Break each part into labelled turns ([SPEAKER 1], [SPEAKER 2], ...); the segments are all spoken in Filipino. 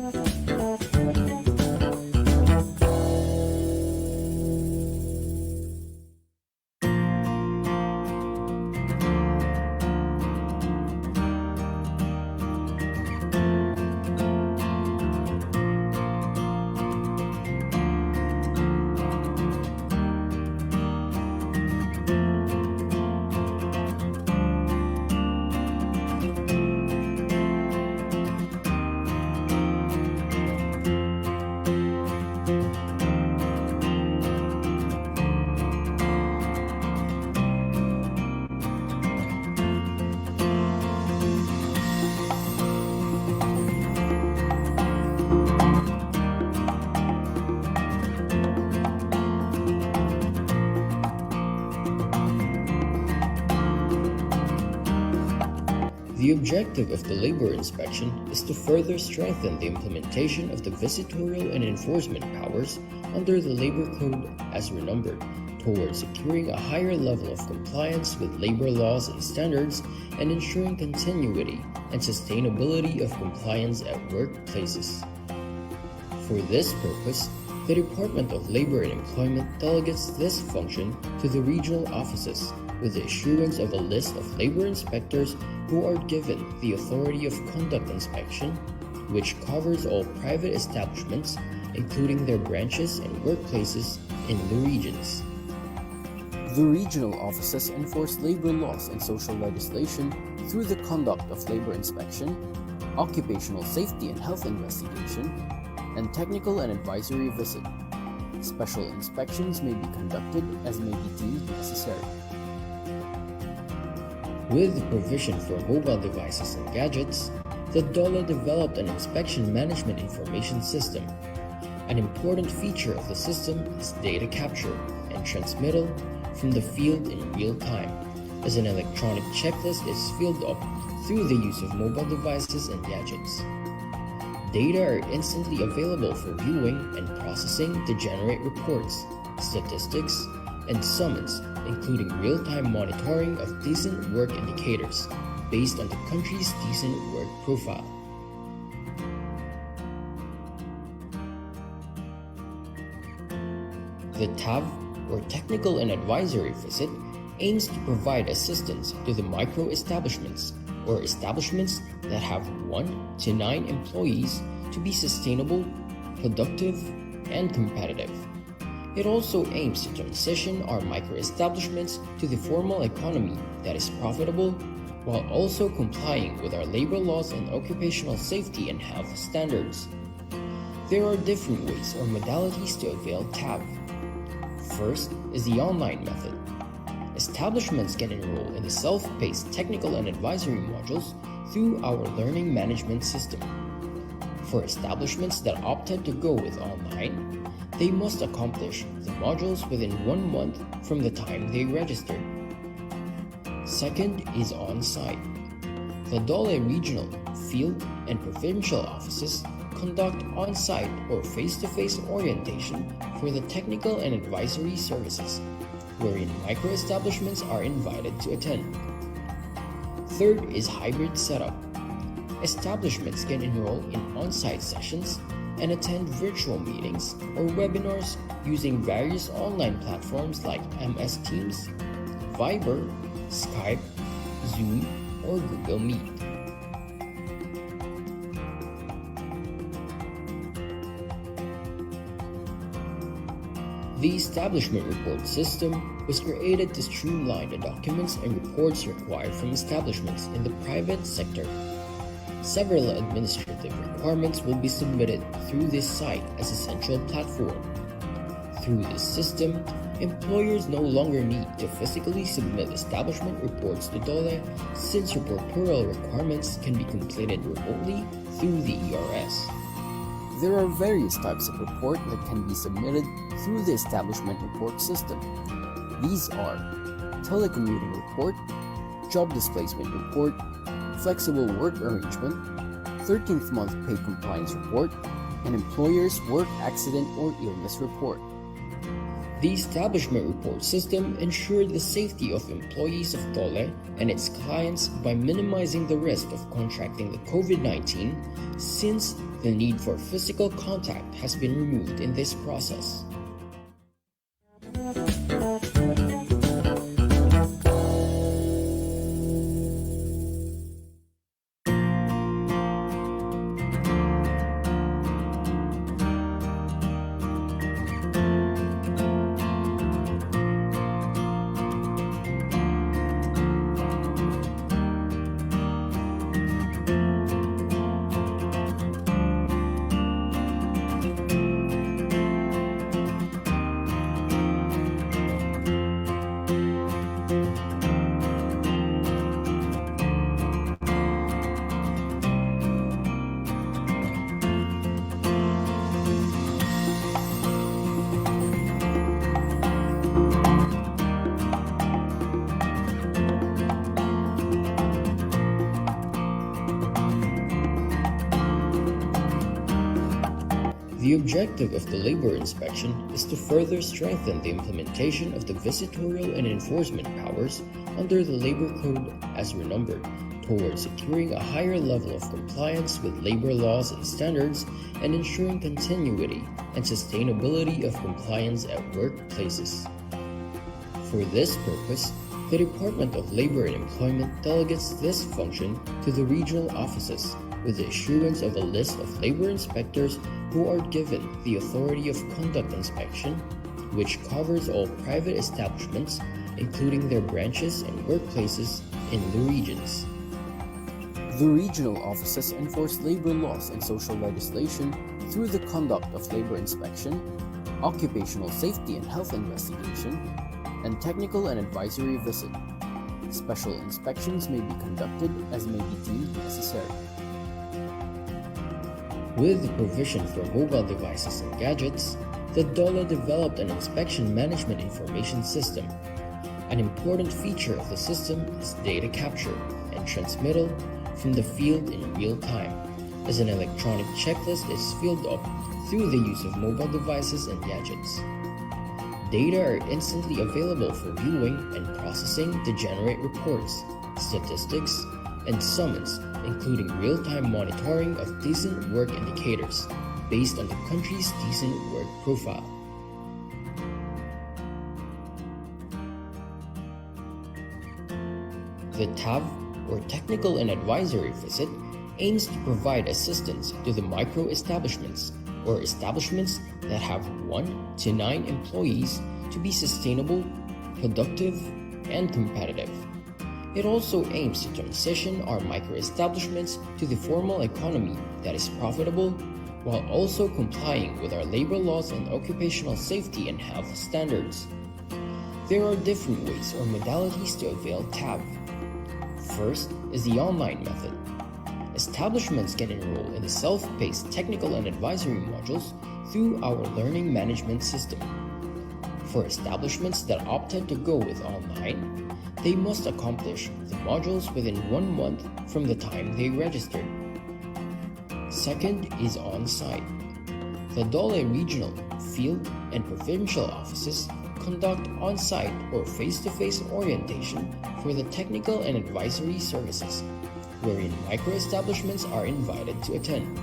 [SPEAKER 1] The objective of the labor inspection is to further strengthen the implementation of the visitorial and enforcement powers under the Labor Code as renumbered towards securing a higher level of compliance with labor laws and standards and ensuring continuity and sustainability of compliance at workplaces. For this purpose, the Department of Labor and Employment delegates this function to the regional offices with the issuance of a list of labor inspectors who are given the authority of conduct inspection, which covers all private establishments, including their branches and workplaces in the regions.
[SPEAKER 2] The regional offices enforce labor laws and social legislation through the conduct of labor inspection, occupational safety and health investigation, and technical and advisory visit. Special inspections may be conducted as may be deemed necessary.
[SPEAKER 1] With the provision for mobile devices and gadgets, the DOLE developed an inspection management information system. An important feature of the system is data capture and transmittal from the field in real time, as an electronic checklist is filled up through the use of mobile devices and gadgets. Data are instantly available for viewing and processing to generate reports, statistics, and summons, including real-time monitoring of decent work indicators based on the country's decent work profile. The TAV, or Technical and Advisory Visit, aims to provide assistance to the micro-establishments, or establishments that have 1 to 9 employees, to be sustainable, productive, and competitive. It also aims to transition our micro-establishments to the formal economy that is profitable, while also complying with our labor laws and occupational safety and health standards. There are different ways or modalities to avail TAV. First is the online method. Establishments can enroll in the self-paced technical and advisory modules through our learning management system. For establishments that opted to go with online, they must accomplish the modules within 1 month from the time they registered. Second is on-site. The DOLE regional, field, and provincial offices conduct on-site or face-to-face orientation for the technical and advisory services, wherein micro-establishments are invited to attend. Third is hybrid setup. Establishments can enroll in on-site sessions and attend virtual meetings or webinars using various online platforms like MS Teams, Viber, Skype, Zoom, or Google Meet. The Establishment Report System was created to streamline the documents and reports required from establishments in the private sector. Several administrative requirements will be submitted through this site as a central platform. Through this system, employers no longer need to physically submit establishment reports to DOLE, since reportorial requirements can be completed remotely through the ERS.
[SPEAKER 2] There are various types of report that can be submitted through the establishment report system. These are telecommuting report, job displacement report, flexible work arrangement, 13th month pay compliance report, and employer's work accident or illness report.
[SPEAKER 1] The Establishment Report System ensured the safety of employees of DOLE and its clients by minimizing the risk of contracting the COVID-19, since the need for physical contact has been removed in this process. The objective of the labor inspection is to further strengthen the implementation of the visitorial and enforcement powers under the Labor Code as renumbered towards securing a higher level of compliance with labor laws and standards and ensuring continuity and sustainability of compliance at workplaces. For this purpose, the Department of Labor and Employment delegates this function to the regional offices with the issuance of a list of labor inspectors who are given the authority of conduct inspection, which covers all private establishments, including their branches and workplaces in the regions.
[SPEAKER 2] The regional offices enforce labor laws and social legislation through the conduct of labor inspection, occupational safety and health investigation, and technical and advisory visit. Special inspections may be conducted as may be deemed necessary.
[SPEAKER 1] With the provision for mobile devices and gadgets, the DOLE developed an inspection management information system. An important feature of the system is data capture and transmittal from the field in real time, as an electronic checklist is filled up through the use of mobile devices and gadgets. Data are instantly available for viewing and processing to generate reports, statistics, and summons, including real-time monitoring of decent work indicators based on the country's decent work profile. The TAV, or Technical and Advisory Visit, aims to provide assistance to the micro-establishments, or establishments that have 1 to 9 employees, to be sustainable, productive, and competitive. It also aims to transition our micro-establishments to the formal economy that is profitable, while also complying with our labor laws and occupational safety and health standards. There are different ways or modalities to avail TAV. First is the online method. Establishments can enroll in the self-paced technical and advisory modules through our learning management system. For establishments that opted to go with online, they must accomplish the modules within 1 month from the time they registered. Second is on-site. The DOLE regional, field, and provincial offices conduct on-site or face-to-face orientation for the technical and advisory services, wherein micro-establishments are invited to attend.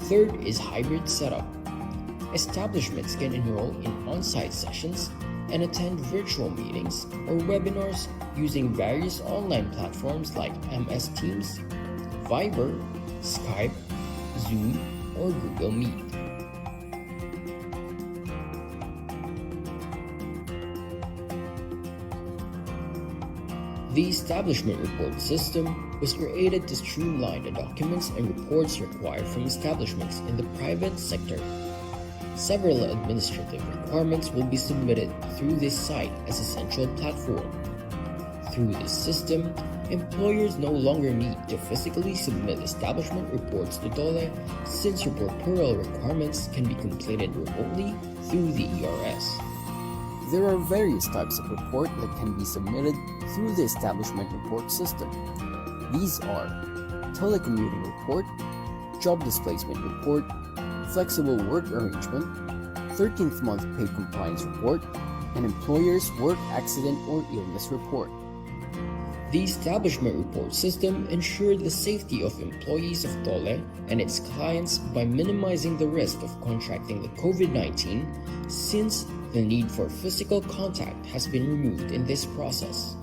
[SPEAKER 1] Third is hybrid setup. Establishments can enroll in on-site sessions and attend virtual meetings or webinars using various online platforms like MS Teams, Viber, Skype, Zoom, or Google Meet. The establishment report system was created to streamline the documents and reports required from establishments in the private sector. Several administrative requirements will be submitted through this site as a central platform. Through this system, employers no longer need to physically submit establishment reports to DOLE, since reportorial requirements can be completed remotely through the ERS.
[SPEAKER 2] There are various types of report that can be submitted through the establishment report system. These are telecommuting report, job displacement report, flexible work arrangement, 13th month pay compliance report, and employer's work accident or illness report.
[SPEAKER 1] The establishment report system ensured the safety of employees of Dole and its clients by minimizing the risk of contracting the COVID-19, since the need for physical contact has been removed in this process.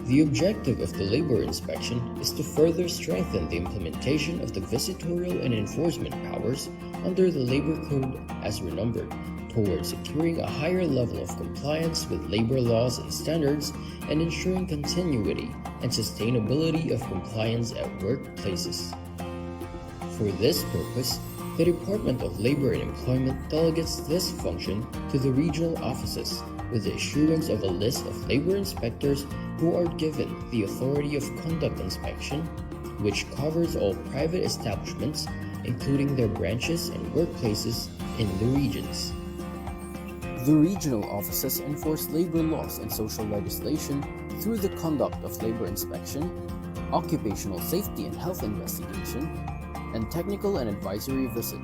[SPEAKER 1] The objective of the labor inspection is to further strengthen the implementation of the visitorial and enforcement powers under the Labor Code as renumbered, towards securing a higher level of compliance with labor laws and standards and ensuring continuity and sustainability of compliance at workplaces. For this purpose, the Department of Labor and Employment delegates this function to the regional offices, with the issuance of a list of labor inspectors who are given the authority of conduct inspection, which covers all private establishments, including their branches and workplaces in the regions.
[SPEAKER 2] The regional offices enforce labor laws and social legislation through the conduct of labor inspection, occupational safety and health investigation, and technical and advisory visit.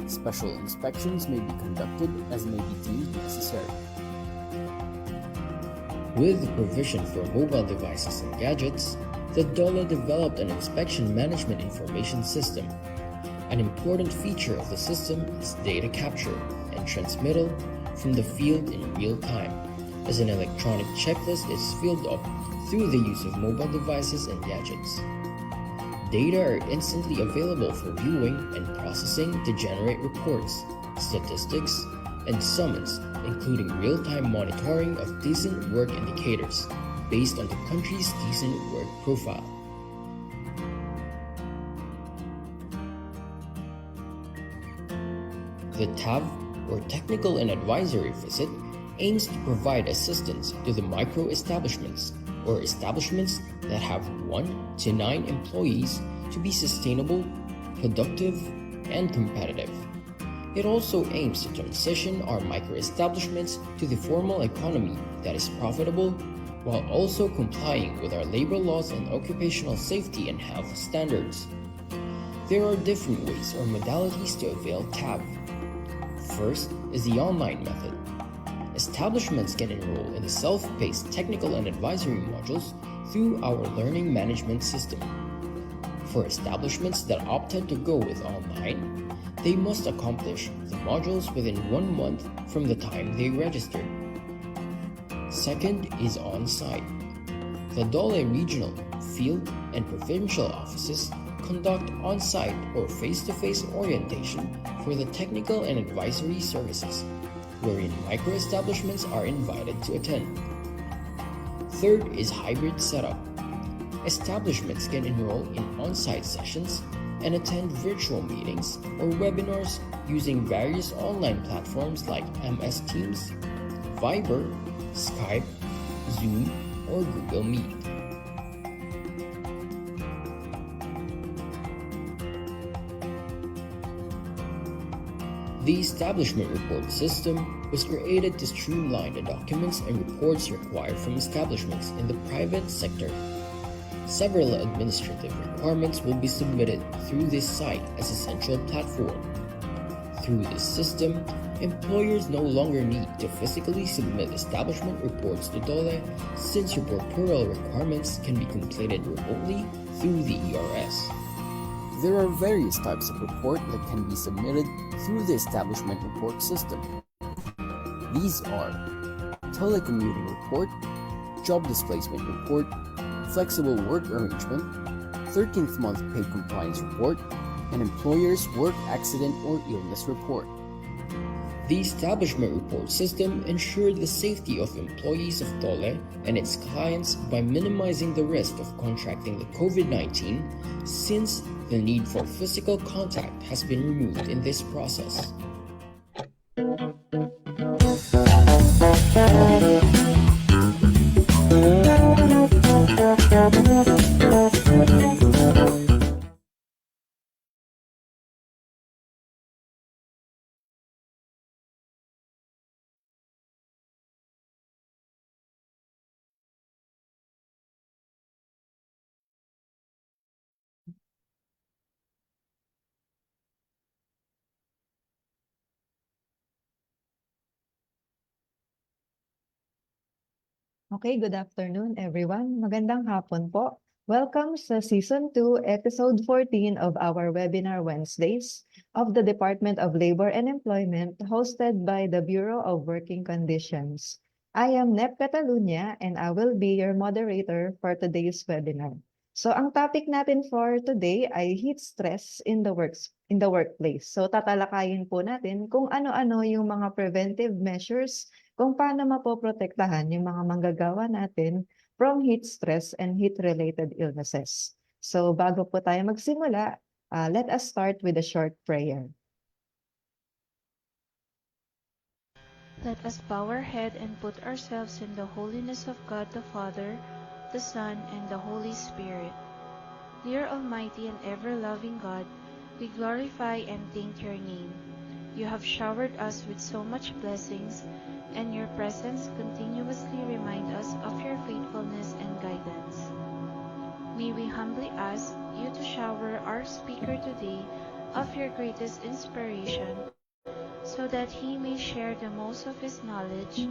[SPEAKER 2] Special inspections may be conducted as may be deemed necessary.
[SPEAKER 1] With the provision for mobile devices and gadgets, the DOLE developed an inspection management information system. An important feature of the system is data capture and transmittal from the field in real time, as an electronic checklist is filled up through the use of mobile devices and gadgets. Data are instantly available for viewing and processing to generate reports, statistics, and summons, including real-time monitoring of decent work indicators based on the country's decent work profile. The TAV, or Technical and Advisory Visit, aims to provide assistance to the micro-establishments, or establishments that have 1 to 9 employees, to be sustainable, productive, and competitive. It also aims to transition our micro-establishments to the formal economy that is profitable, while also complying with our labor laws and occupational safety and health standards. There are different ways or modalities to avail TAV. First is the online method. Establishments can enroll in the self-paced technical and advisory modules through our learning management system. For establishments that opted to go with online, they must accomplish the modules within 1 month from the time they registered. Second is on-site. The DOLE regional, field, and provincial offices conduct on-site or face-to-face orientation for the technical and advisory services, wherein micro-establishments are invited to attend. Third is hybrid setup. Establishments can enroll in on-site sessions and attend virtual meetings or webinars using various online platforms like MS Teams, Viber, Skype, Zoom, or Google Meet. The establishment report system was created to streamline the documents and reports required from establishments in the private sector. Several administrative requirements will be submitted through this site as a central platform. Through this system, employers no longer need to physically submit establishment reports to DOLE, since reportorial requirements can be completed remotely through the ERS.
[SPEAKER 2] There are various types of report that can be submitted through the establishment report system. These are telecommuting report, job displacement report, flexible work arrangement, 13th month pay compliance report, and employer's work accident or illness report.
[SPEAKER 1] The establishment report system ensured the safety of employees of Dole and its clients by minimizing the risk of contracting the COVID-19, since the need for physical contact has been removed in this process.
[SPEAKER 3] Okay, good afternoon everyone. Magandang hapon po. Welcome sa Season 2, Episode 14 of our Webinar Wednesdays of the Department of Labor and Employment, hosted by the Bureau of Working Conditions. I am Nep Catalunya and I will be your moderator for today's webinar. So ang topic natin for today ay heat stress in the workplace. So tatalakayin po natin kung ano-ano yung mga preventive measures, kung paano mapoprotektahan yung mga manggagawa natin from heat stress and heat-related illnesses. So bago po tayo magsimula, let us start with a short prayer.
[SPEAKER 4] Let us bow our head and put ourselves in the holiness of God the Father, the Son, and the Holy Spirit. Dear Almighty and ever-loving God, we glorify and thank your name. You have showered us with so much blessings, and your presence continuously remind us of your faithfulness and guidance. May we humbly ask you to shower our speaker today of your greatest inspiration, so that he may share the most of his knowledge,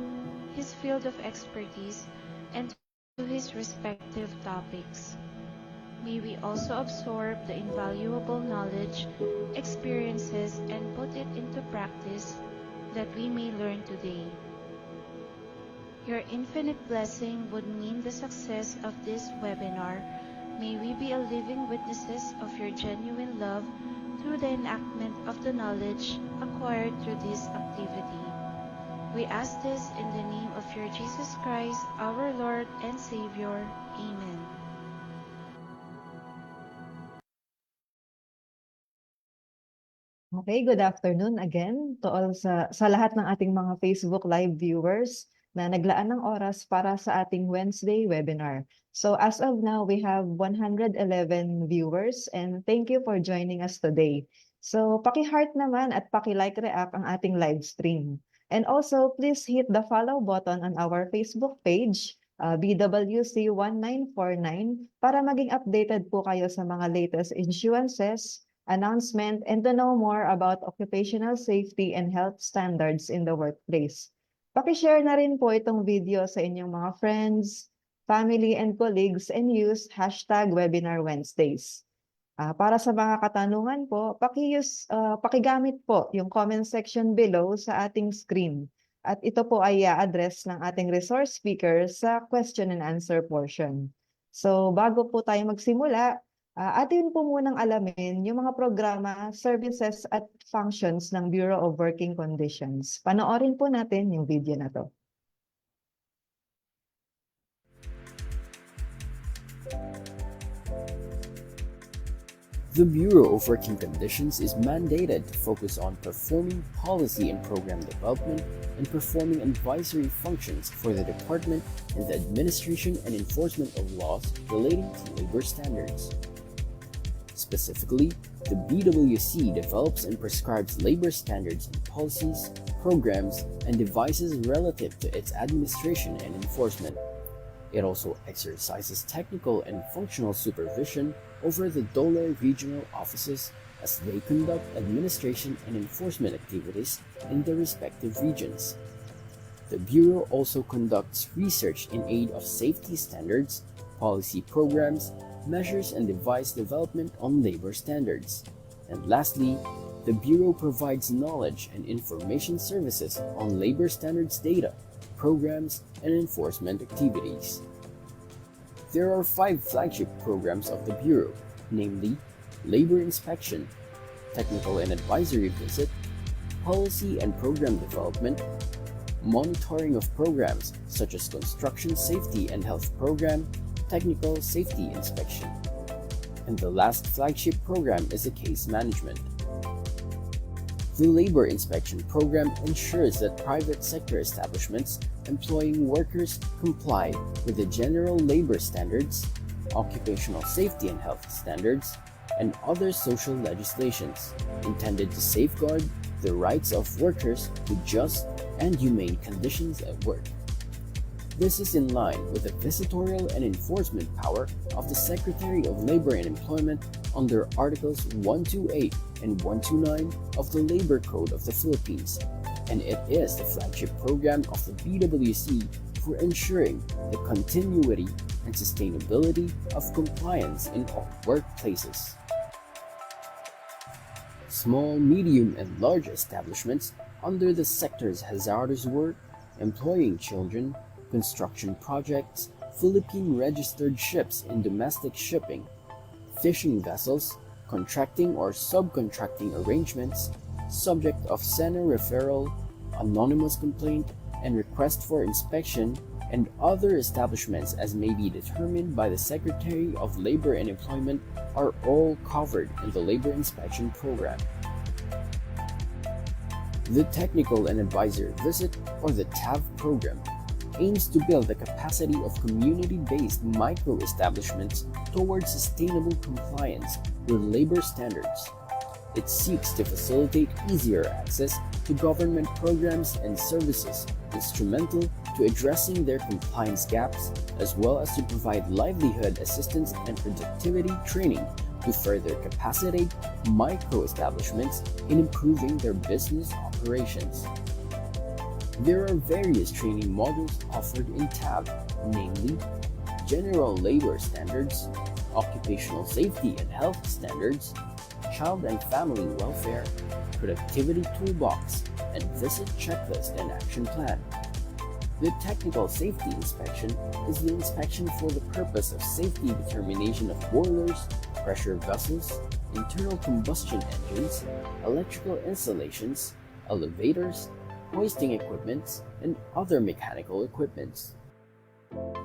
[SPEAKER 4] his field of expertise, and to his respective topics. May we also absorb the invaluable knowledge, experiences, and put it into practice that we may learn today. Your infinite blessing would mean the success of this webinar. May we be a living witnesses of your genuine love through the enactment of the knowledge acquired through this activity. We ask this in the name of your Jesus Christ, our Lord and Savior. Amen.
[SPEAKER 3] Okay, good afternoon again to all sa lahat ng ating mga Facebook Live viewers na naglaan ng oras para sa ating Wednesday webinar. So as of now, we have 111 viewers and thank you for joining us today. So paki-heart naman at paki-like react ang ating live stream. And also, please hit the follow button on our Facebook page, BWC1949, para maging updated po kayo sa mga latest issuances, announcement, and to know more about occupational safety and health standards in the workplace. Paki-share na rin po itong video sa inyong mga friends, family, and colleagues and use hashtag Webinar Wednesdays. Para sa mga katanungan po, pakigamit po yung comment section below sa ating screen. At ito po ay i-address ng ating resource speaker sa question and answer portion. So bago po tayo magsimula, atin po munang alamin yung mga programa, services at functions ng Bureau of Working Conditions. Panoorin po natin yung video na to.
[SPEAKER 2] The Bureau of Working Conditions is mandated to focus on performing policy and program development and performing advisory functions for the department in the administration and enforcement of laws relating to labor standards. Specifically, the BWC develops and prescribes labor standards and policies, programs, and devices relative to its administration and enforcement. It also exercises technical and functional supervision over the Dole regional offices as they conduct administration and enforcement activities in the respective regions. The Bureau also conducts research in aid of safety standards, policy programs, measures and device development on labor standards. And lastly, the Bureau provides knowledge and information services on labor standards data, programs, and enforcement activities. There are 5 flagship programs of the Bureau, namely Labor Inspection, Technical and Advisory Visit, Policy and Program Development, Monitoring of Programs such as Construction Safety and Health Program, Technical Safety Inspection. And the last flagship program is the Case Management. The Labor Inspection Program ensures that private sector establishments employing workers comply with the general labor standards, occupational safety and health standards, and other social legislations intended to safeguard the rights of workers to just and humane conditions at work. This is in line with the visitorial and enforcement power of the Secretary of Labor and Employment under Articles 128 and 129 of the Labor Code of the Philippines, and it is the flagship program of the BWC for ensuring the continuity and sustainability of compliance in all workplaces. Small, medium, and large establishments under the sector's hazardous work, employing children, construction projects, Philippine registered ships in domestic shipping, fishing vessels, contracting or subcontracting arrangements, subject of SENA referral, anonymous complaint, and request for inspection, and other establishments as may be determined by the Secretary of Labor and Employment are all covered in the Labor Inspection Program. The Technical and Advisory Visit, or the TAV program, aims to build the capacity of community-based micro-establishments towards sustainable compliance with labor standards. It seeks to facilitate easier access to government programs and services instrumental to addressing their compliance gaps, as well as to provide livelihood assistance and productivity training to further capacitate micro-establishments in improving their business operations. There are various training modules offered in TAB, namely General Labor Standards, Occupational Safety and Health Standards, Child and Family Welfare, Productivity Toolbox, and Visit Checklist and Action Plan. The Technical Safety Inspection is the inspection for the purpose of safety determination of boilers, pressure vessels, internal combustion engines, electrical installations, elevators, hoisting equipments, and other mechanical equipments.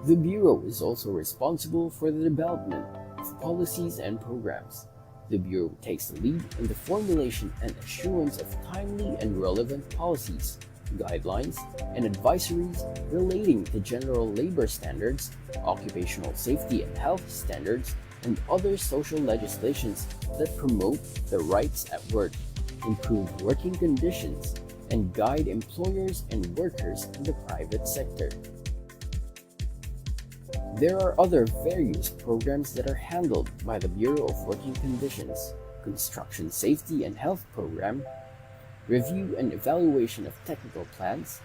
[SPEAKER 2] The Bureau is also responsible for the development of policies and programs. The Bureau takes the lead in the formulation and assurance of timely and relevant policies, guidelines, and advisories relating to general labor standards, occupational safety and health standards, and other social legislations that promote the rights at work, improve working conditions, and guide employers and workers in the private sector. There are other various programs that are handled by the Bureau of Working Conditions, Construction Safety and Health Program, Review and Evaluation of Technical Plans,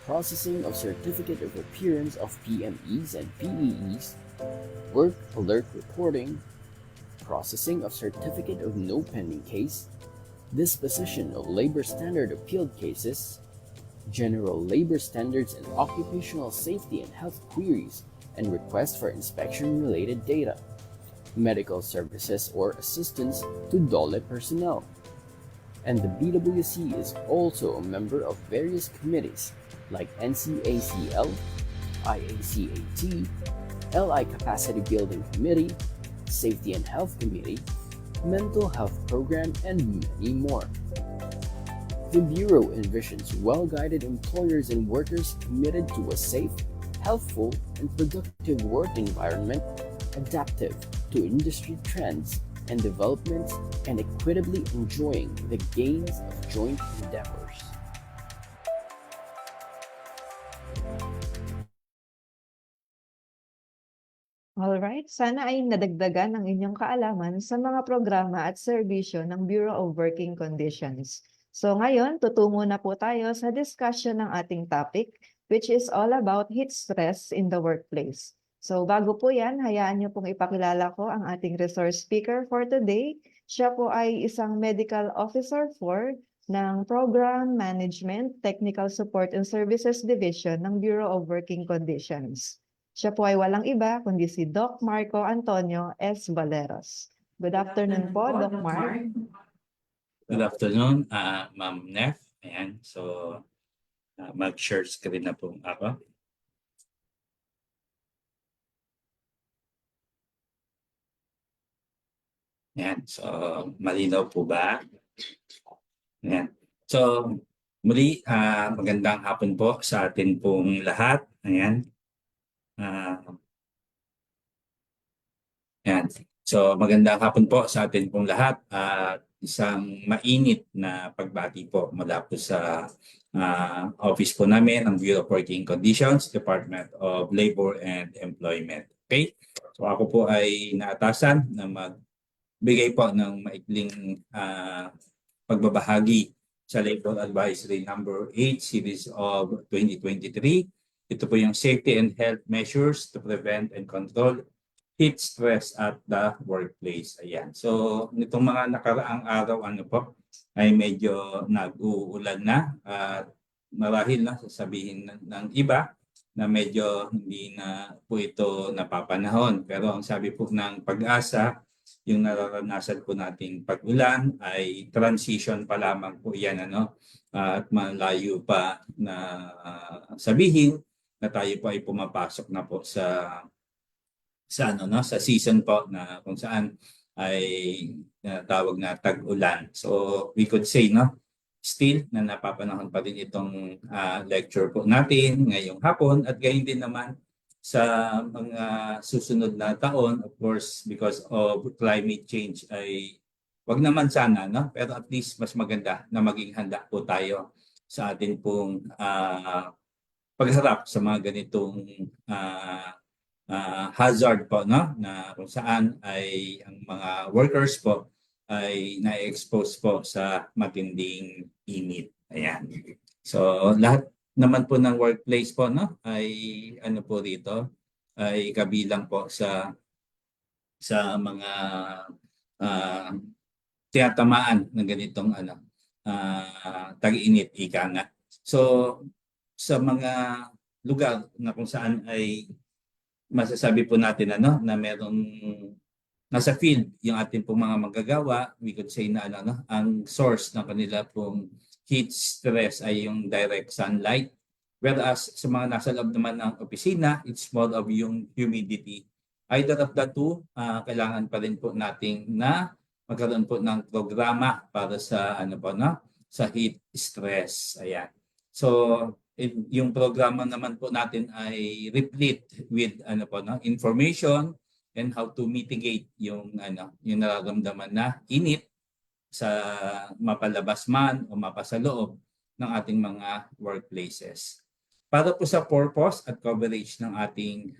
[SPEAKER 2] Processing of Certificate of Appearance of PMEs and PEEs, Work Alert Reporting, Processing of Certificate of No Pending Case, Disposition of Labor Standard Appealed Cases, General Labor Standards and Occupational Safety and Health Queries and Requests for Inspection-related data, Medical Services or Assistance to DOLE personnel. And the BWC is also a member of various committees like NCACL, IACAT, LI Capacity Building Committee, Safety and Health Committee, Mental Health Program, and many more. The Bureau envisions well-guided employers and workers committed to a safe, healthful, and productive work environment, adaptive to industry trends and developments, and equitably enjoying the gains of joint endeavors.
[SPEAKER 3] Alright, sana ay nadagdagan ang inyong kaalaman sa mga programa at serbisyo ng Bureau of Working Conditions. So ngayon, tutungo na po tayo sa discussion ng ating topic, which is all about heat stress in the workplace. So bago po yan, hayaan niyo pong ipakilala ko ang ating resource speaker for today. Siya po ay isang Medical Officer 4 ng Program Management, Technical Support and Services Division ng Bureau of Working Conditions. Siya po ay walang iba kundi si Doc Marco Antonio S. Valeros. Good afternoon po, Doc Mark.
[SPEAKER 5] Good afternoon, Ma'am Nef. Ayan, so mag-share screen na po ako. Ayan, so malinaw po ba? Ayan. So muli, magandang hapon po sa atin pong lahat. Ayan. Ayan. So magandang hapon po sa atin pong lahat. Isang mainit na pagbati po mula po sa office po namin ng Bureau of Working Conditions, Department of Labor and Employment. Okay? So ako po ay naatasan na magbigay po ng maikling pagbabahagi sa Labor Advisory Number 8 Series of 2023. Ito po yung Safety and Health Measures to Prevent and Control Heat Stress at the Workplace. Ayan. So nitong mga nakaraang araw ay medyo nag-uulan na at marahil na sasabihin ng iba na medyo hindi na po ito napapanahon. Pero ang sabi po ng Pag-asa, yung nararanasan po nating pag-ulan ay transition pa lamang po yan, at malayo pa na sabihin na tayo po ay pumapasok na po sa season po na kung saan ay tawag na tag-ulan. So we could say still na napapanahon pa din itong lecture po natin ngayong hapon at gayon din naman sa mga susunod na taon, of course, because of climate change ay wag naman sana, pero at least mas maganda na maging handa po tayo sa atin pong pagharap sa mga ganitong hazard po, na kung saan ay ang mga workers po ay na-expose po sa matinding init. Ayan. So lahat naman po ng workplace po ay po rito ay kabilang po sa mga tinatamaan ng ganitong tag-init, ika nga. So sa mga lugar na kung saan ay masasabi po natin na merong nasa field yung ating pong mga manggagawa, we could say na ang source ng kanila pong heat stress ay yung direct sunlight. Whereas sa mga nasa loob naman ng opisina, it's more of yung humidity. Either of the two, kailangan pa rin po nating na magkaroon po ng programa para sa sa heat stress. Ayan. So yung programa naman po natin ay replete with information and how to mitigate yung nararamdaman na init sa mapalabas man o mapasaloob ng ating mga workplaces. Para po sa purpose at coverage ng ating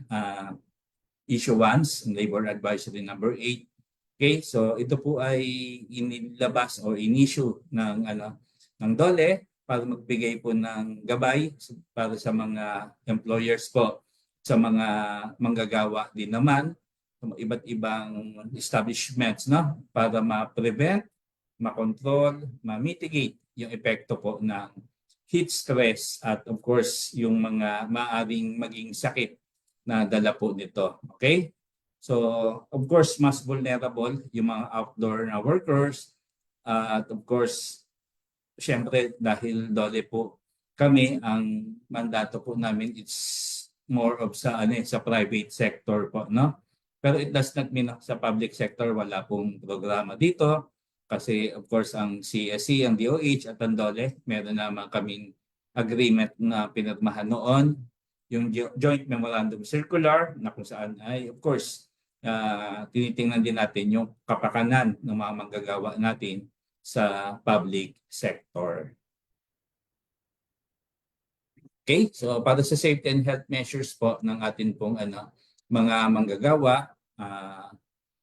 [SPEAKER 5] issuance, Labor Advisory Number 8. Okay, so ito po ay inilabas o in-issue ng DOLE para magbigay po ng gabay para sa mga employers po, sa mga manggagawa din naman, iba't ibang establishments para ma-prevent, ma-control, ma-mitigate yung epekto po ng heat stress at of course yung mga maaring maging sakit na dala po nito. Okay? So of course mas vulnerable yung mga outdoor na workers at of course syempre dahil DOLE po kami, ang mandato po namin it's more of sa private sector po, Pero it does not mean sa public sector wala pong programa dito kasi of course ang CSC, ang DOH at ang DOLE, meron naman kaming agreement na pinirmahan noon, yung Joint Memorandum Circular na kung saan ay of course tinitingnan din natin yung kapakanan ng mga manggagawa natin sa public sector. Okay, so para sa safety and health measures po ng atin pong mga manggagawa,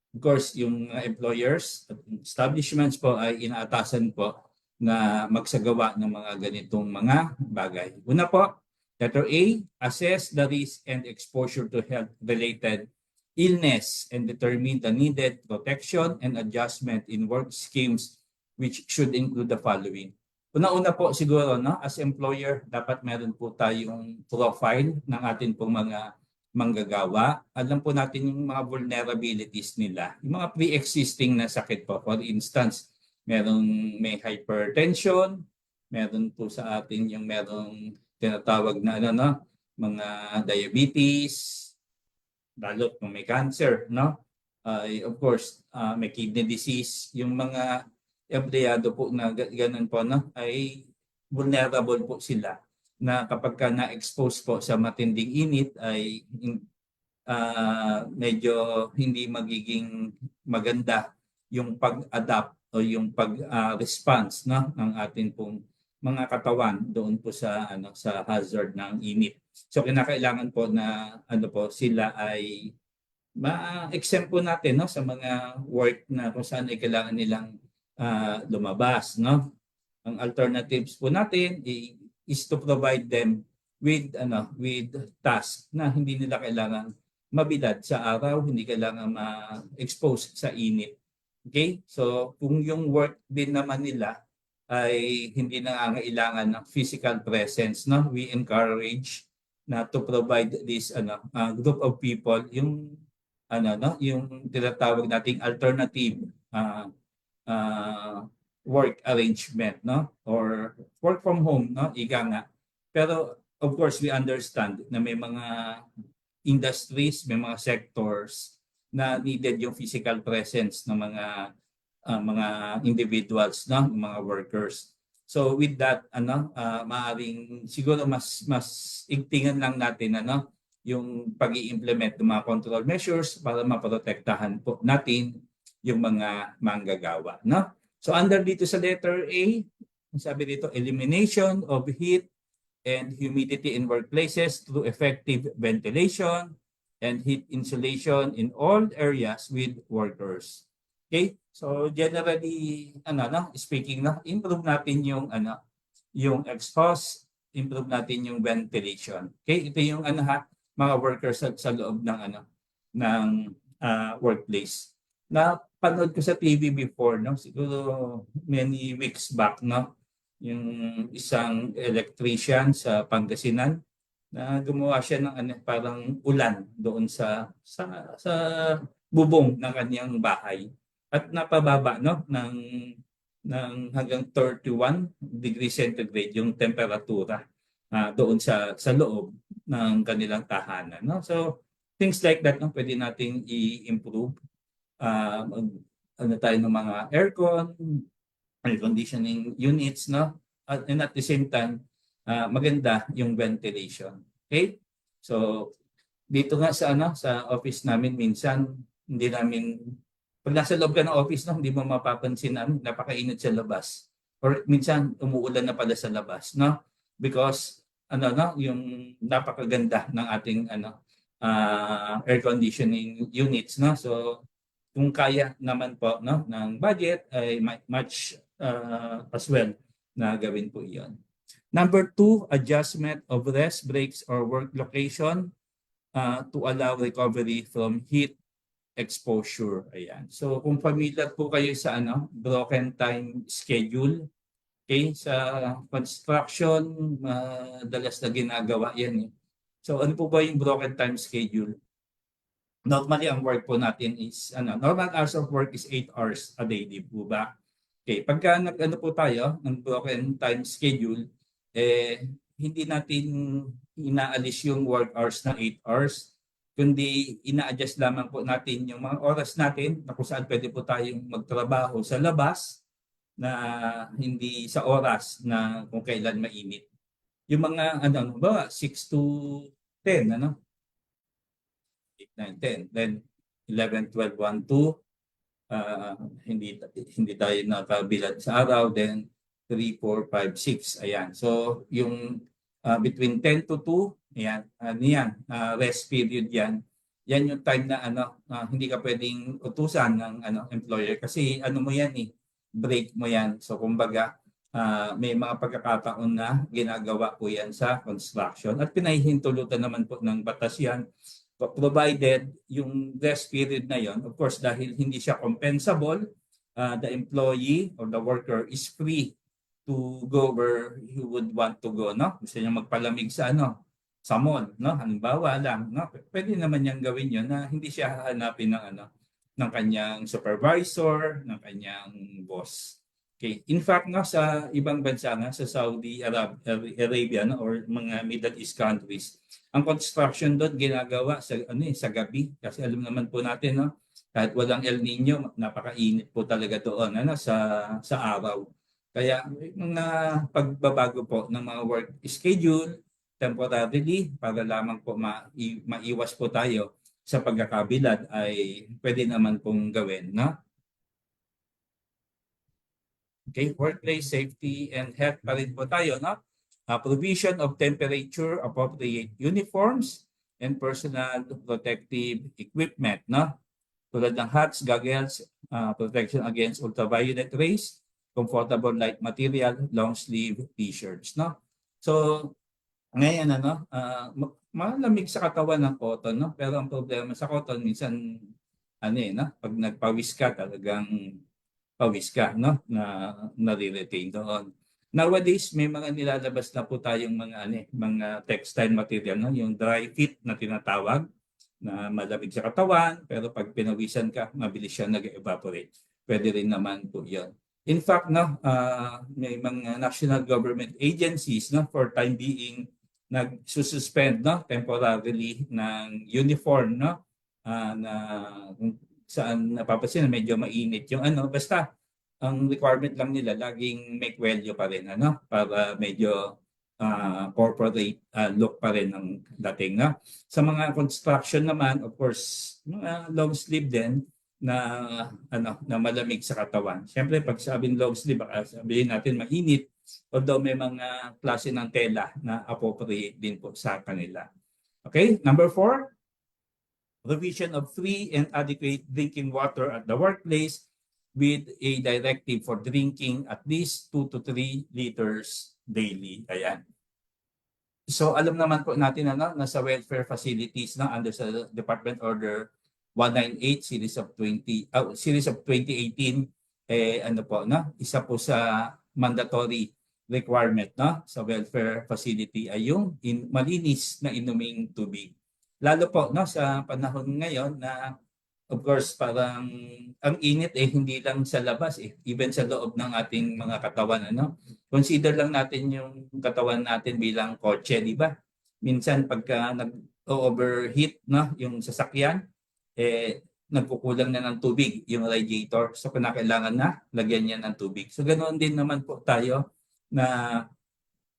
[SPEAKER 5] of course yung employers at establishments po ay inaatasan po na magsagawa ng mga ganitong mga bagay. Una po, letter A, assess the risk and exposure to health-related illness and determine the needed protection and adjustment in work schemes which should include the following. Una-una po siguro, as employer, dapat meron po tayong profile ng atin pong mga manggagawa. Alam po natin yung mga vulnerabilities nila, yung mga pre-existing na sakit po. For instance, may hypertension, meron po sa atin yung merong tinatawag na mga diabetes, lalo kung may cancer, no? Of course, may kidney disease, yung mga empleyado po na ganun po, no, ay vulnerable po sila na kapag ka na-expose po sa matinding init ay medyo hindi magiging maganda yung pag-adapt o yung pag-response ng atin pong mga katawan doon po sa sa hazard ng init. So kinakailangan po na sila ay ma-exempt po natin sa mga work na kung saan ay kailangan nilang lumabas, no? Ang alternatives po natin is to provide them with task na hindi nila kailangan mabilad sa araw, hindi kailangan ma-expose sa init. Okay? So kung yung work din naman nila ay hindi nangangailangan ng physical presence, no? We encourage na to provide this group of people yung yung tinatawag nating alternative work arrangement, no, or work from home, no, ika nga. Pero of course we understand na may mga industries, may mga sectors na needed yung physical presence ng mga individuals, no, mga workers. So with that maaring siguro mas igtingan lang natin yung pag-i-implement ng mga control measures para maprotektahan po natin yung mga manggagawa, no? So under dito sa letter A, sabi dito, elimination of heat and humidity in workplaces through effective ventilation and heat insulation in all areas with workers. Okay? So generally speaking, improve natin yung exhaust, improve natin yung ventilation. Okay? Ito yung mga workers sa loob ng workplace. Napanood ko sa TV before, no, siguro many weeks back, no, yung isang electrician sa Pangasinan na gumawa siya ng parang ulan doon sa bubong ng kanyang bahay at napababa ng hanggang 31 degrees centigrade yung temperatura doon sa loob ng kanilang tahanan, no? So things like that, no, pwede nating i-improve. Tayo ng mga aircon, air conditioning units, no? And at the same time, maganda yung ventilation. Okay? So dito nga sa office namin, minsan hindi namin, pag nasa loob ka ng office, no, hindi mo mapapansin namin napakainit sa labas. Or minsan umuulan na pala sa labas, no? Because yung napakaganda ng ating air conditioning units, no? So kung kaya naman po, no, ng budget ay much as well na gawin po iyon. Number 2, adjustment of rest breaks or work location to allow recovery from heat exposure. Ayan. So kung familiar po kayo sa broken time schedule, okay, sa construction, dalas na ginagawa yan. So ano po ba yung broken time schedule? Normally, ang work po natin is, normal hours of work is 8 hours a day, di po ba? Okay, pagka po tayo ng broken time schedule, hindi natin inaalis yung work hours na 8 hours, kundi ina-adjust lamang po natin yung mga oras natin na kung saan pwede po tayong magtrabaho sa labas na hindi sa oras na kung kailan mainit. Yung mga 6 to 10, 8, 9, 10, then 11, 12, 1, 2, hindi tayo nakabilad sa araw, then 3, 4, 5, 6, ayan. So yung between 10 to 2, ayan, rest period yan. Yan yung time na hindi ka pwedeng utusan ng employer kasi mo yan break mo yan. So kumbaga may mga pagkakataon na ginagawa po yan sa construction at pinahihintulutan naman po ng batas yan, provided yung rest period na yon, of course dahil hindi siya compensable, the employee or the worker is free to go where he would want to go, no? Gusto niya magpalamig sa sa mall, no? Halimbawa lang, no? Pwede naman niyang gawin 'yon na hindi siya hahanapin ng ng kanyang supervisor, ng kanyang boss. Okay. In fact, no, sa ibang bansa nga, sa Saudi Arabia, no, or mga Middle East countries, ang construction doon ginagawa sa sa gabi, kasi alam naman po natin, no, kahit walang El Nino, napakainit po talaga doon sa araw. Kaya may mga pagbabago po ng mga work schedule temporarily para lamang po maiwas po tayo sa pagkakabilad ay pwede naman pong gawin, no? Okay, workplace safety and health pa rin po tayo, no? Provision of temperature appropriate uniforms and personal protective equipment, no? Tulad ng hats, goggles, protection against ultraviolet rays, comfortable light material, long sleeve t-shirts, no? So, ngayon malamig sa katawan ng cotton, no? Pero ang problema sa cotton minsan no? Pag nagpawis ka talagang pawis ka, no? Na nare-retain doon. Nowadays, may mga nilalabas na po tayong mga textile material, no? Yung dry fit na tinatawag, na malamig sa katawan, pero pag pinawisan ka, mabilis siya nag-evaporate. Pwede rin naman po 'yon. In fact, no, may mga national government agencies, no, for time being nagsususpend, no, temporarily ng uniform, no, na saan napapansin na medyo mainit yung basta ang requirement lang nila laging make welyo pa rin, para medyo corporate look pa rin ang dating, no? Sa mga construction naman, of course, mga long sleeve din na na malamig sa katawan. Siyempre pag sabing long sleeve, baka sabihin natin mainit, although may mga klase ng tela na appropriate din po sa kanila. Okay, number 4, provision of free and adequate drinking water at the workplace with a directive for drinking at least 2 to 3 liters daily. Ayan. So alam naman po natin nasa welfare facilities under sa Department Order 198 series of 2018 isa po sa mandatory requirement sa welfare facility ay yung malinis na inuming tubig. Lalo po sa panahon ngayon na of course parang ang init hindi lang sa labas even sa loob ng ating mga katawan Consider lang natin yung katawan natin bilang kotse, di ba? Minsan pagka nag-overheat yung sasakyan nagkukulang na ng tubig yung radiator. So kailangan na lagyan niya ng tubig. So ganoon din naman po tayo na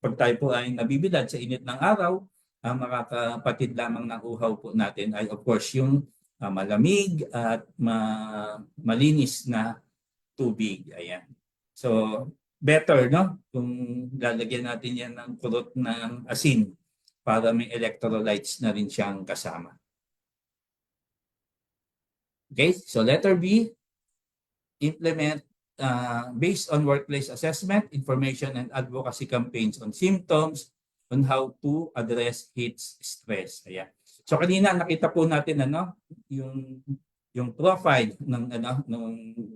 [SPEAKER 5] pag tayo po ay nabibilad sa init ng araw, ang makakapatid lamang ng uhaw po natin ay of course yung malamig at malinis na tubig. Ayan. So better kung lalagyan natin yan ng kulot ng asin para may electrolytes na rin siyang kasama. Okay, so letter B, implement based on workplace assessment, information and advocacy campaigns on symptoms on how to address heat stress. Ayan. So kanina nakita po natin yung profile ng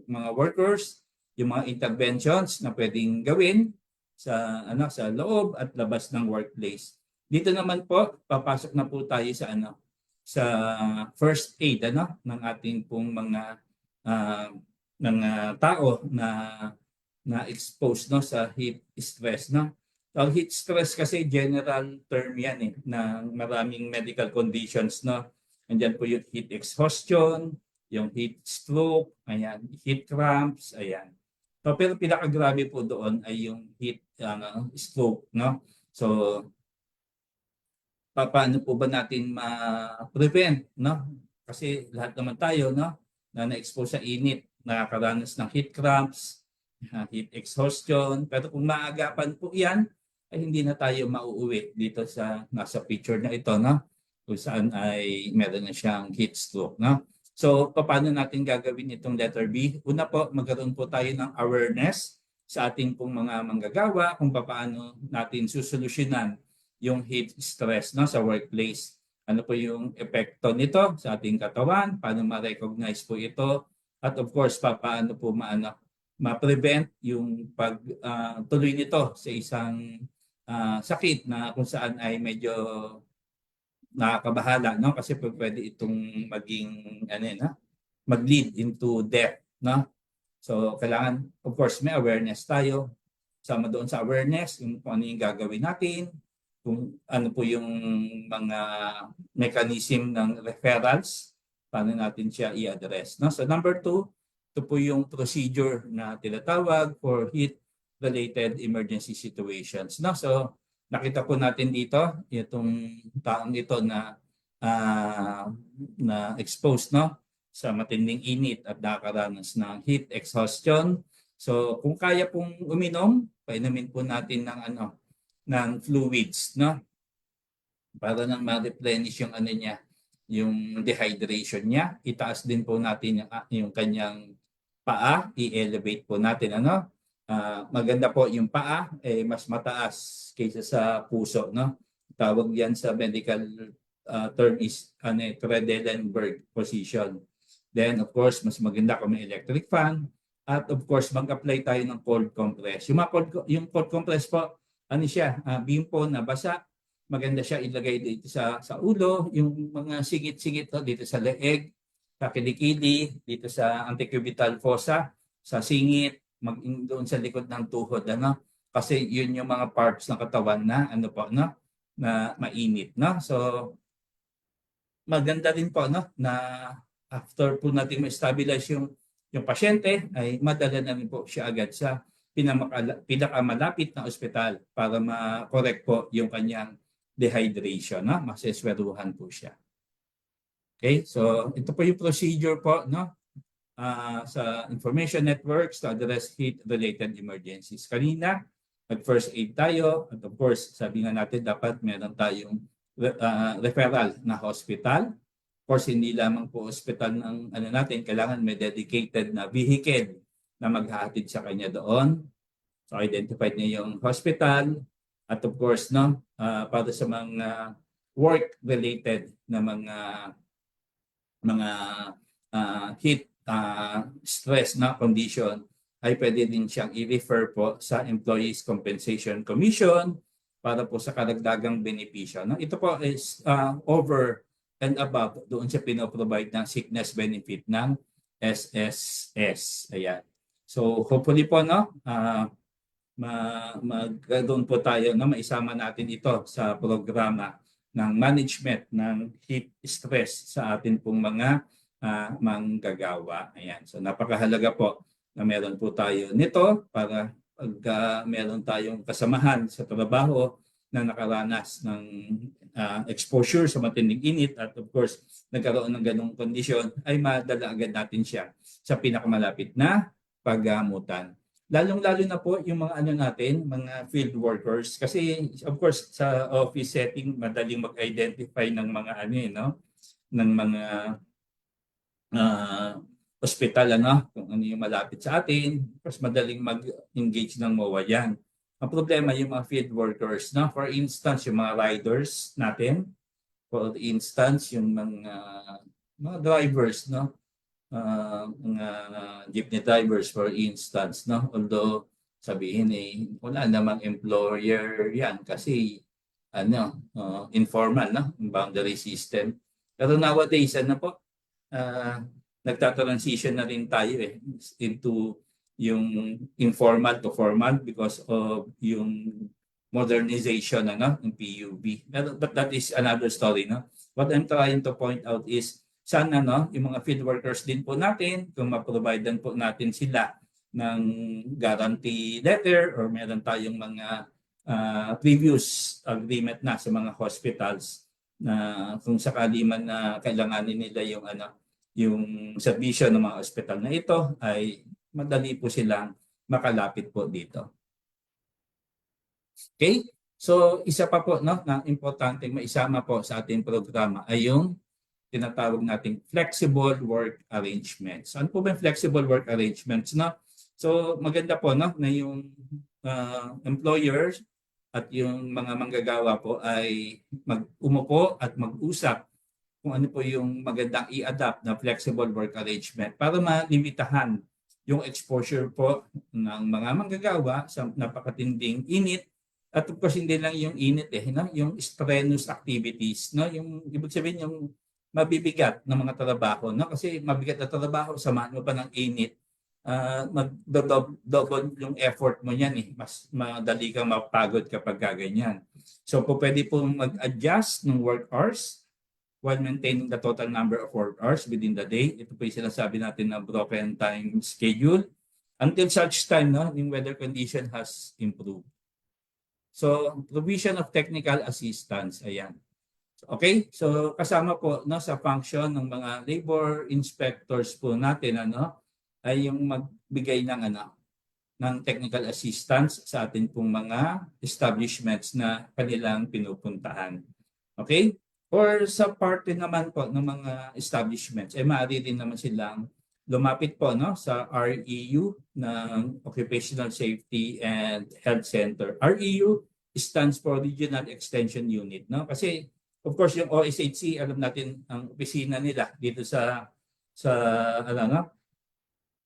[SPEAKER 5] mga workers, yung mga interventions na pwedeng gawin sa loob at labas ng workplace. Dito naman po papasok na po tayo sa first aid ng ating pong mga tao na exposed sa heat stress Ang heat stress kasi general term yan na maraming medical conditions Andiyan po yung heat exhaustion, yung heat stroke, ayan, heat cramps, ayan. So, pero pinakagrabe po doon ay yung heat stroke So paano po ba natin ma-prevent Kasi lahat naman tayo na na-expose sa init, nakakaranas ng heat cramps, heat exhaustion, pero kung maagapan po 'yan ay hindi na tayo mauuwi dito sa nasa picture na ito kung saan ay meron na siyang heat stroke So paano natin gagawin itong letter B? Una po, magkaroon po tayo ng awareness sa ating pong mga manggagawa kung paano natin susolusyonan yung heat stress sa workplace. Ano po yung epekto nito sa ating katawan, paano ma-recognize po ito, at of course, paano po ma-prevent yung pagtuloy nito sa isang sakit na kung saan ay medyo nakakabahala, no? Kasi pwede itong maging ano yun, mag-lead into death, no? So kailangan, of course, may awareness tayo. Sama doon sa awareness, yung kung ano yung gagawin natin, kung ano po yung mga mechanism ng referrals, paano natin siya i-address, no? So number 2, ito po yung procedure na tinatawag for heat-related emergency situations, no? So nakita po natin dito itong taong ito na na exposed, no, sa matinding init at nakakaranas ng heat exhaustion. So kung kaya pong uminom, painumin po natin ng ng fluids, no, para nang ma-replenish yung ano niya, yung dehydration niya. Itaas din po natin yung kanyang paa, i-elevate po natin, ano. Maganda po yung paa mas mataas kaysa sa puso, no. Tawag yan sa medical term is Trendelenburg position. Then of course mas maganda kung may electric fan, at of course mag-apply tayo ng cold compress. Yung cold compress po, ano siya, beam po na basa, maganda siya ilagay dito sa ulo, yung mga singit-singit dito sa leeg, sa kilikili, dito sa antecubital fossa, sa singit, doon sa likod ng tuhod, ano? Kasi yun yung mga parts ng katawan na ano po, no, na mainit, no? So maganda din po, no, na after po natin ma-stabilize yung pasyente, ay madala na rin po siya agad sa pinakamalapit na ospital para ma-correct po yung kanyang dehydration, no? Masesweruhan po siya. Okay, so ito po yung procedure po, no, sa information networks to address heat-related emergencies. Kanina, nag-first aid tayo, at of course, sabi nga natin dapat meron tayong referral na hospital. Of course, hindi lamang po hospital ng ano natin, kailangan may dedicated na vehicle na maghahatid sa kanya doon. So identified niya yung hospital, at of course, no, para sa mga work-related na mga heat stress na condition, ay pwede din siyang i-refer po sa Employees Compensation Commission para po sa karagdagang benepisyo. No? Ito po is over and above doon siya pinoprovide ng sickness benefit ng SSS. Ayan. So hopefully po, no, magkaroon po tayo na maisama natin ito sa programa ng management ng heat stress sa atin pong mga manggagawa. Ayan. So napakahalaga po na meron po tayo nito para pag meron tayong kasamahan sa trabaho na nakaranas ng exposure sa matinding init, at of course nagkaroon ng ganong kondisyon, ay madala agad natin siya sa pinakamalapit na paggamutan. Lalong-lalo na po yung mga ano natin, mga field workers, kasi of course sa office setting madaling mag-identify ng mga ano no, ng mga hospital, ano, kung ano yung malapit sa atin, mas madaling mag-engage ng MOA yan. Ang problema yung mga field workers, no? For instance, yung mga riders natin, for instance, yung mga drivers, no? Mga jeepney drivers, for instance, no? Although sabihin wala namang employer yan kasi informal, no? Boundary system. Pero nowadays, ano po, nagta-transition na rin tayo into yung informal to formal because of yung modernization ng PUB. But that is another story, no? What I'm trying to point out is sana, no, yung mga field workers din po natin, kung ma-providean po natin sila ng guarantee letter or meron tayong mga previous agreement na sa mga hospitals na kung sakali man na kailanganin nila yung serbisyo ng mga ospital na ito, ay madali po silang makalapit po dito. Okay? So isa pa po, no, na importante maisama po sa ating programa ay yung tinatawag nating flexible work arrangements. Ano po ba yung flexible work arrangements, no? So maganda po, no, na yung employers at yung mga manggagawa po ay umupo at mag-usap kung ano po yung magandang i-adapt na flexible work arrangement para malimitahan yung exposure po ng mga manggagawa sa napakatinding init At of course, hindi lang yung init no? Yung strenuous activities, no? Yung ibig sabihin yung mabibigat na mga trabaho, no? Kasi mabigat na trabaho, samahan mo pa ng init, mag-double yung effort mo niyan eh. Mas madali kang mapagod kapag ganyan. So, pwede pong mag-adjust ng work hours while maintaining the total number of work hours within the day. Ito po yung sinasabi natin na broken time schedule until such time no, yung weather condition has improved. So, provision of technical assistance. Ayan. Okay? So, kasama po no, sa function ng mga labor inspectors po natin ay yung magbigay ng ng technical assistance sa atin pong mga establishments na kanilang pinupuntahan. Okay? Or sa parte naman po ng mga establishments, maaari din naman silang lumapit po sa REU ng Occupational Safety and Health Center. REU stands for Regional Extension Unit. No? Kasi of course yung OSHC, alam natin ang opisina nila dito sa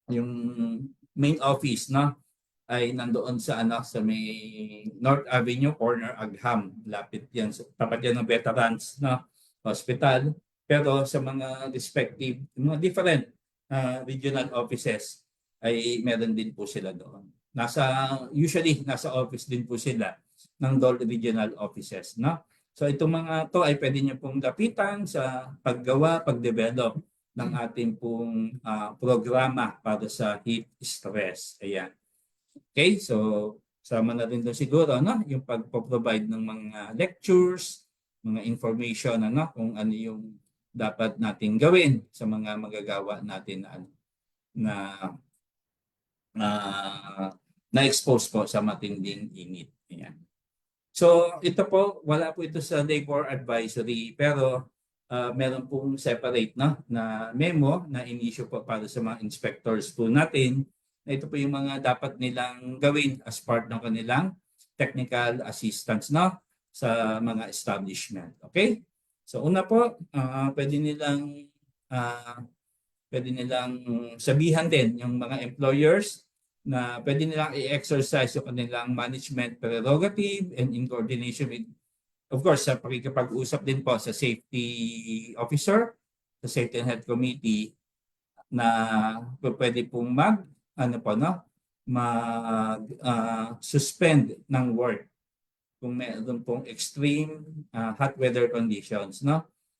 [SPEAKER 5] yung main office ay nandoon sa sa may North Avenue corner Agham, lapit yan, tapat yan ng Veterans Hospital. Pero sa mga respective, mga different regional offices ay meron din po sila doon. Usually nasa office din po sila ng DOL regional offices, So itong mga to ay pwede niyo pong lapitan sa paggawa, pagdevelop ng ating pong programa para sa heat stress. Ayan. Okay, so sama na rin doon siguro yung pagpo-provide ng mga lectures, mga information kung ano yung dapat nating gawin sa mga magagawa natin na expose po sa matinding init. Ayan. So ito po, wala po ito sa labor advisory pero meron pong separate na memo na in-issue po para sa mga inspectors po natin. Ito po yung mga dapat nilang gawin as part ng kanilang technical assistance sa mga establishment. Okay? So una po, pwede nilang sabihan din yung mga employers na pwede nilang i-exercise yung kanilang management prerogative and in coordination with, of course, sa pakikipag-usap din po sa safety officer, sa safety and health committee na pwede pong suspend ng work kung meron pong extreme hot weather conditions.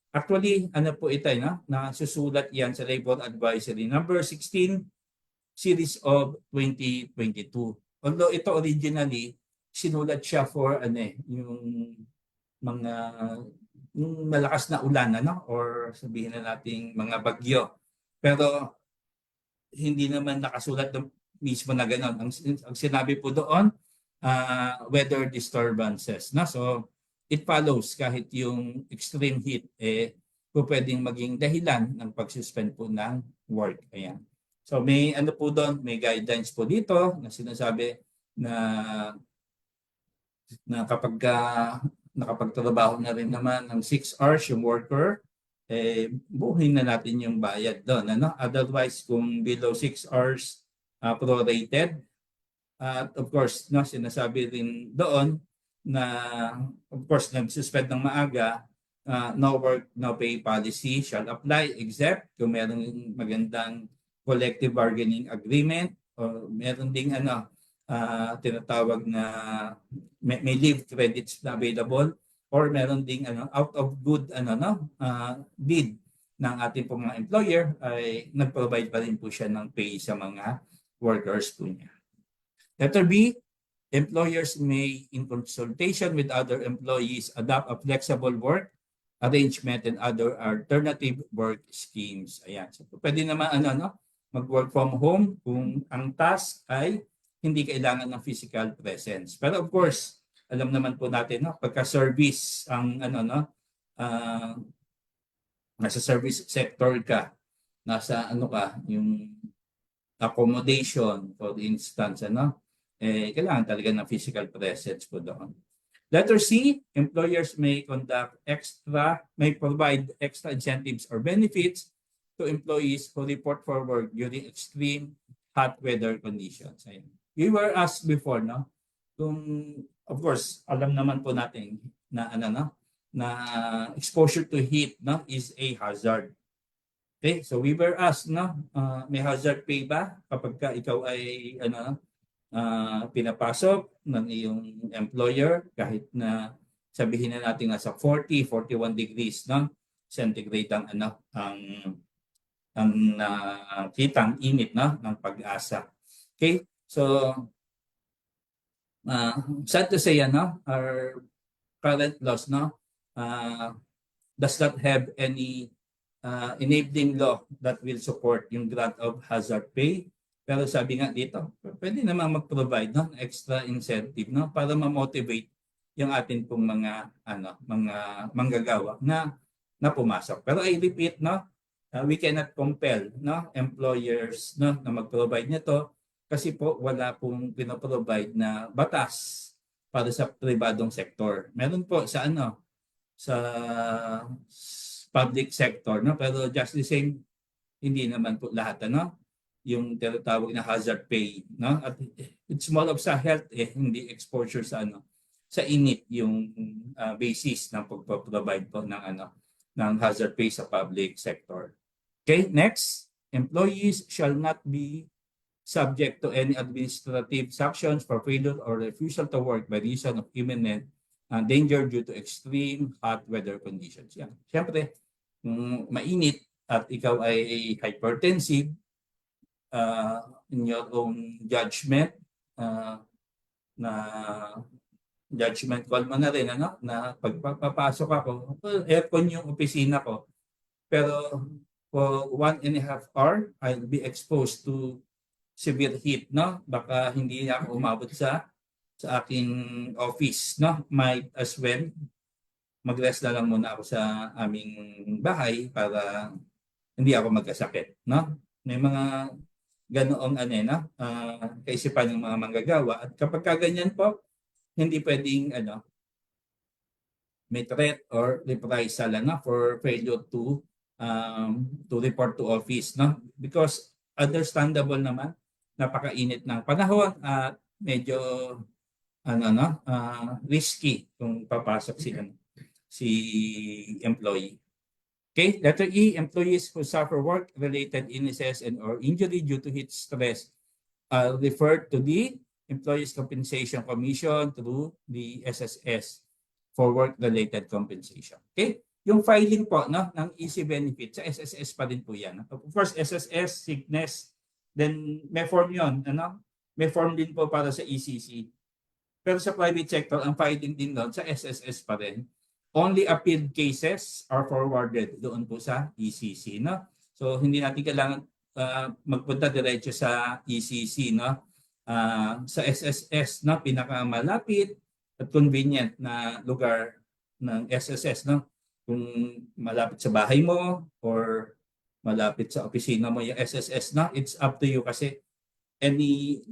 [SPEAKER 5] Actually, po ito na susulat yan sa Labor Advisory number 16 series of 2022. Although ito originally sinulat siya for yung mga yung malakas na ulan or sabihin na nating mga bagyo. Pero hindi naman nakasulat mismo na gano'n. Ang sinabi po doon, weather disturbances. So, it follows kahit yung extreme heat, po pwedeng maging dahilan ng pag-suspend po ng work. Ayan. So, may po doon, may guidelines po dito na sinasabi na kapag nakapagtrabaho na rin naman ng 6 hours yung worker, buuhin na natin yung bayad doon. Otherwise, kung below 6 hours prorated, at of course, sinasabi rin doon na of course, nag-suspend ng maaga, no work, no pay policy shall apply except kung merong magandang collective bargaining agreement o meron ding tinatawag na may leave credits na available or meron ding out of good bid ng ating po mga employer ay nag-provide pa rin po siya ng pay sa mga workers po niya. Letter B, employers may in consultation with other employees adopt a flexible work arrangement and other alternative work schemes. Ayan. So, pwede naman mag-work from home kung ang task ay hindi kailangan ng physical presence. Pero of course, alam naman po natin pagka service ang nasa service sector ka, nasa yung accommodation for instance kailangan talaga ng physical presence po doon. Letter C, employers may provide extra incentives or benefits to employees who report for work during extreme hot weather conditions. Ayan. We were asked before, kung of course, alam naman po natin na ano no, na exposure to heat no is a hazard. Okay, so we were asked no, may hazard pay ba kapag ka ikaw ay ano pinapasok ng iyong employer kahit na sabihin na natin nasa 40, 41 degrees no centigrade ang ano ang kitang init no ng Pag-asa. Okay? So sad to say ano, our current laws no does not have any enabling law that will support yung grant of hazard pay. Pero sabi nga dito, pwede naman mag-provide no extra incentive no para ma-motivate yung atin pong mga mga manggagawa na pumasok. Pero I repeat no, we cannot compel no employers no na mag-provide nito kasi po wala pong pinoprovide na batas para sa pribadong sektor. Meron po sa sa public sector no, pero just the same hindi naman po lahat yung tinatawag na hazard pay no, at it's more of sa health hindi exposure sa sa init yung basis ng pagpo-provide po ng ng hazard pay sa public sector. Okay, next, employees shall not be subject to any administrative sanctions for failure or refusal to work by reason of imminent danger due to extreme hot weather conditions. Yan. Siyempre, kung mainit at ikaw ay hypertensive, in your own judgment, na judgment call mo na rin, na pagpapasok ako, aircon yung opisina ko, pero for 1.5 hours, I'll be exposed to severe heat, no? Baka hindi ako umabot sa aking office, no? Might as well mag-rest na lang muna ako sa aming bahay para hindi ako magkasakit, no? May mga ganoong kaisipan ng mga manggagawa, at kapag kaganyan po, hindi pwedeng may threat or reprisal for failure to report to office, no? Because understandable naman, napakainit ng panahon at medyo risky kung papasok si employee. Okay, letter E, employees who suffer work-related illnesses and or injury due to heat stress are referred to the Employees Compensation Commission through the SSS for work-related compensation. Okay, yung filing po ng easy benefit sa SSS pa din po yan. Of course, SSS, sickness, then may form yun, may form din po para sa ECC. Pero sa private sector, ang filing din doon sa SSS pa rin. Only appealed cases are forwarded doon po sa ECC, no? So hindi natin kailangan magpunta diretso sa ECC, no? Sa SSS, no, pinakamalapit at convenient na lugar ng SSS, no? Kung malapit sa bahay mo or malapit sa opisina mo yung SSS, no? It's up to you kasi any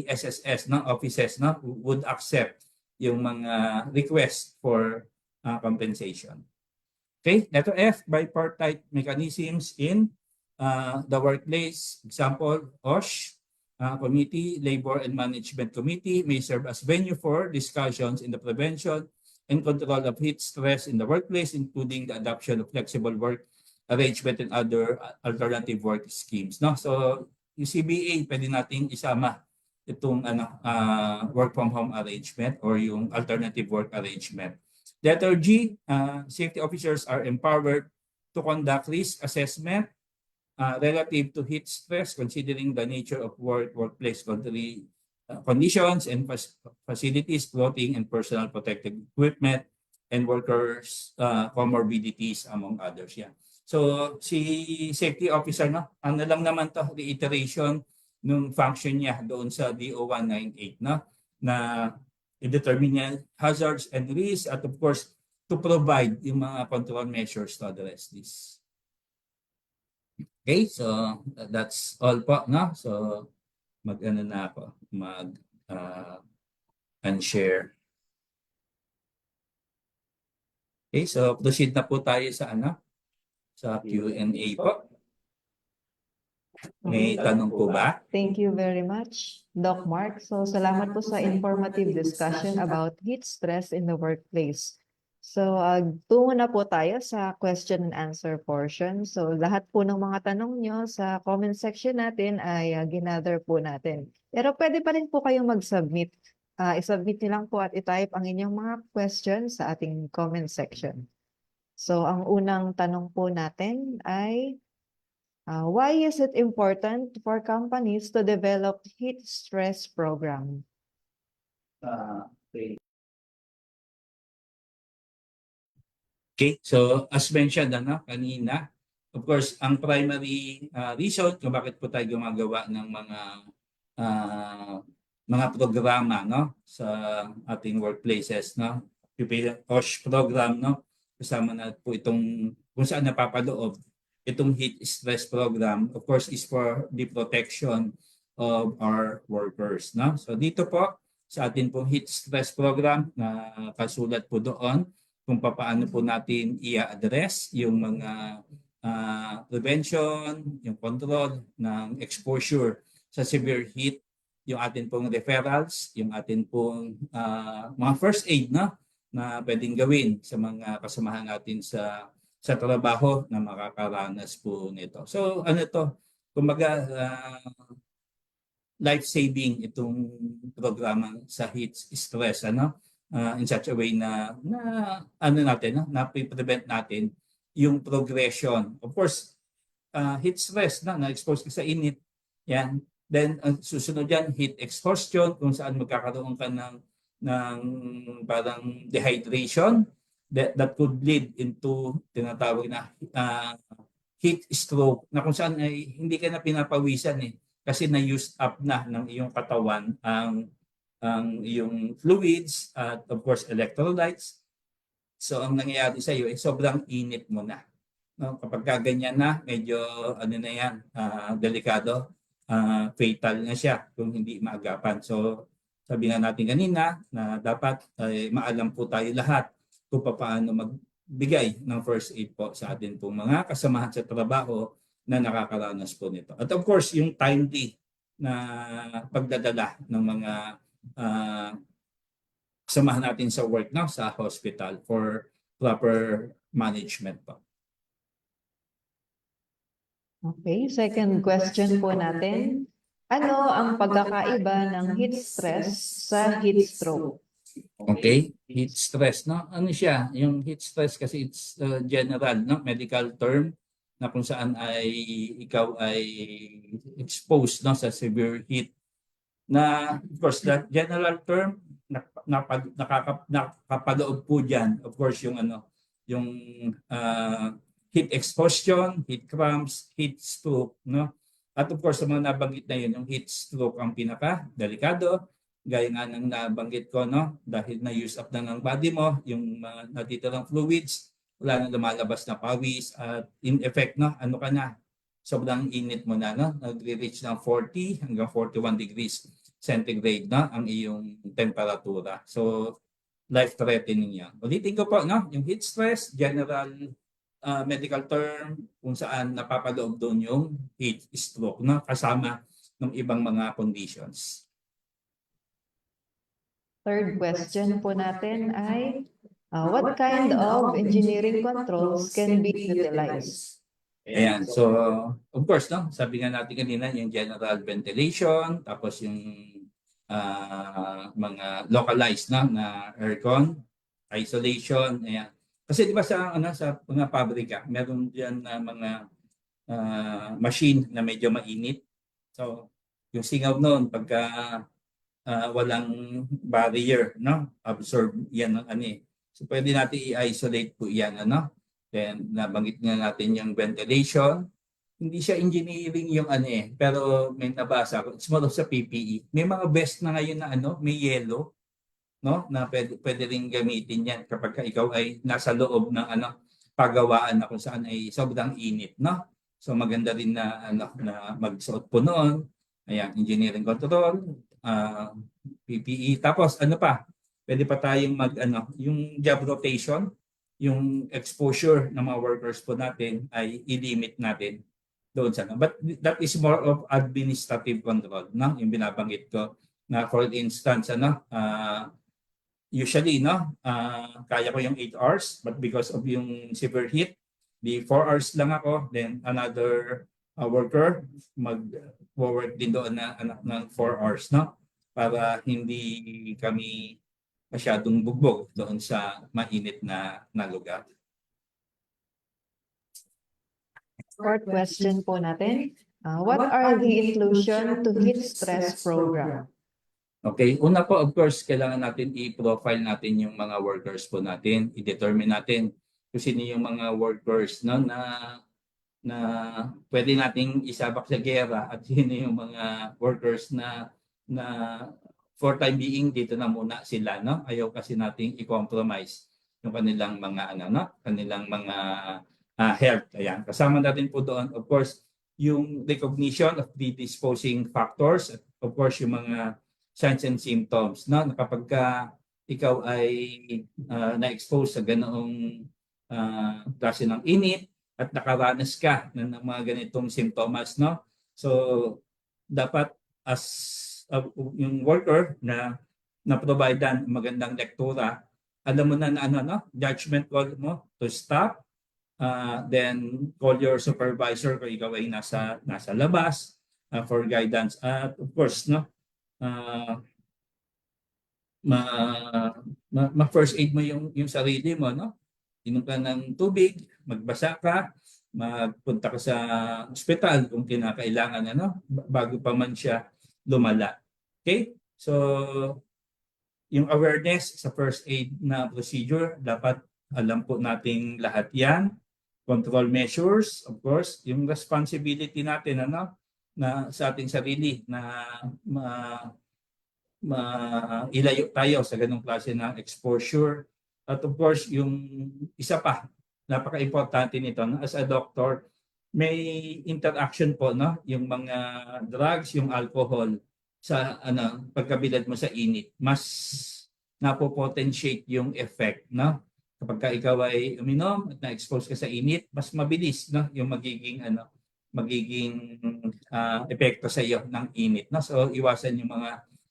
[SPEAKER 5] SSS, no, offices, no, would accept yung mga request for compensation. Okay, letter F, bipartite mechanisms in the workplace. Example, OSH, Committee, Labor and Management Committee may serve as venue for discussions in the prevention and control of heat stress in the workplace, including the adoption of flexible work arrangement and other alternative work schemes. No? So, yung CBA, pwede nating isama itong work from home arrangement or yung alternative work arrangement. Letter G, safety officers are empowered to conduct risk assessment relative to heat stress, considering the nature of workplace conditions and facilities, clothing and personal protective equipment, and workers' comorbidities, among others. Yeah. So, si safety officer, no, ano lang naman to, reiteration nung function niya doon sa DO 198, no, na i-determine niya hazards and risks at of course to provide yung mga control measures to address this. Okay, so that's all po, no? So mag-ano na ako, unshare. Okay, so proceed na po tayo sa sa Q&A po. May tanong po ba?
[SPEAKER 3] Thank you very much, Doc Mark. So, salamat po sa informative discussion about heat stress in the workplace. So, tungo na po tayo sa question and answer portion. So, lahat po ng mga tanong nyo sa comment section natin ay ginather po natin. Pero pwede pa rin po kayong mag-submit. I-submit nyo lang po at i-type ang inyong mga questions sa ating comment section. So, ang unang tanong po natin ay, why is it important for companies to develop heat stress program?
[SPEAKER 5] Okay. Okay, so as mentioned kanina, of course, ang primary reason kung bakit po tayo gumagawa ng mga programa sa ating workplaces, OSH program, kasama na po itong kung saan napapaloob itong heat stress program, of course, is for the protection of our workers. So dito po sa atin pong heat stress program na kasulat po doon kung paano po natin i-address yung mga prevention, yung control ng exposure sa severe heat, yung atin pong referrals, yung atin pong mga first aid na pwedeng gawin sa mga kasamahan natin sa trabaho na makakaranas po nito. So kumbaga life-saving itong programa sa heat stress, in such a way na prevent natin yung progression. Of course, heat stress na-expose ka sa init. Yan. Then susunod yan, heat exhaustion, kung saan magkakaroon ka ng parang dehydration that could lead into tinatawag na heat stroke, na kung saan ay hindi ka na pinapawisan kasi na-used up na ng iyong katawan ang iyong fluids at of course electrolytes. So ang nangyayari sa iyo ay sobrang init mo na. Kapag ganyan na, medyo delikado, fatal na siya kung hindi maagapan. So sabi nga natin kanina na dapat maalam po tayo lahat kung paano magbigay ng first aid po sa atin pong mga kasamahan sa trabaho na nakakaranas po nito. At of course, yung timely na pagdadala ng mga kasamahan natin sa work sa hospital for proper management po.
[SPEAKER 3] Okay, second question po natin. Ano ang pagkakaiba ng heat stress sa heat stroke?
[SPEAKER 5] Okay, heat stress, ano siya? Yung heat stress kasi it's general, medical term na kung saan ay ikaw ay exposed sa severe heat. Na of course that general term nakapaloob po diyan, of course, yung heat exhaustion, heat cramps, heat stroke, At of course, sa mga nabanggit na yun, yung heat stroke ang pinaka-delikado. Gaya nga ng nabanggit ko, dahil na-use up na ng body mo, yung mga natitirang fluids, wala na lumalabas na pawis, at in effect, sobrang init mo na, nagre-reach ng 40 hanggang 41 degrees centigrade ang iyong temperatura. So, life-threatening yan. Ulitin ko po, yung heat stress, general medical term, kung saan napapaloob doon yung heat stroke, kasama ng ibang mga conditions.
[SPEAKER 3] Third question po natin ay, what kind of engineering controls can be utilized?
[SPEAKER 5] Ayan, so of course, sabi nga natin kanina, yung general ventilation, tapos yung mga localized na aircon, isolation, ayan. Kasi di ba sa mga pabrika, meron diyan na mga machine na medyo mainit. So, yung singaw noon pagka walang barrier, absorb yan ng So pwede natin i-isolate po yan, Then nabanggit nga natin yung ventilation. Hindi siya engineering yung pero may nabasa ko. It's more of sa PPE. May mga vest na ngayon na may yellow, na pwede rin gamitin yan kapag ikaw ay nasa loob ng pagawaan na kung saan ay sobrang init, So maganda rin na na magsuot po noon. Ayan, engineering control, PPE. Tapos pa? Pwede pa tayong yung job rotation, yung exposure ng mga workers po natin ay i-limit natin doon sa but that is more of administrative control, no, yung binabanggit ko na for instance usually kaya ko yung 8 hours but because of yung severe heat di 4 hours lang ako, then another worker mag-work din doon ng 4 hours, no, para hindi kami masyadong bugbog doon sa mainit na lugar.
[SPEAKER 3] Fourth question po natin. What are the inclusion to heat stress program?
[SPEAKER 5] Okay, una po of course kailangan natin i-profile natin yung mga workers po natin, i-determine natin kung sino yung mga workers na pwede nating isabak sa gera at sino yung mga workers na for time being dito na muna sila, no? Ayaw kasi nating i-compromise yung kanilang mga kanilang mga health. Ayan. Kasama natin po doon of course yung recognition of predisposing factors at of course yung mga signs and symptoms, no? Kapag ikaw ay na-expose sa ganoong klase ng init at nakaranas ka ng mga ganitong simptomas, no? So dapat as yung worker na providean magandang lektura, alam mo na judgment call mo to stop, then call your supervisor kung ikaw ay nasa labas for guidance at of course ma-first aid mo yung sarili mo, no? Inom ka ng tubig, magbasa ka, magpunta ka sa ospital kung kinakailangan bago pa man siya lumala. Okay? So yung awareness sa first aid na procedure, dapat alam po nating lahat yan. Control measures, of course, yung responsibility natin na sa ating sarili na ilayo tayo sa ganung klase ng exposure. At of course, yung isa pa, napaka-importante nito, as a doctor, may interaction po, yung mga drugs, yung alcohol sa pagkabilad mo sa init, mas napopotentiate yung effect, kapag ikaw ay uminom at na-expose ka sa init, mas mabilis yung magiging epekto sa iyo ng init, so iwasan yung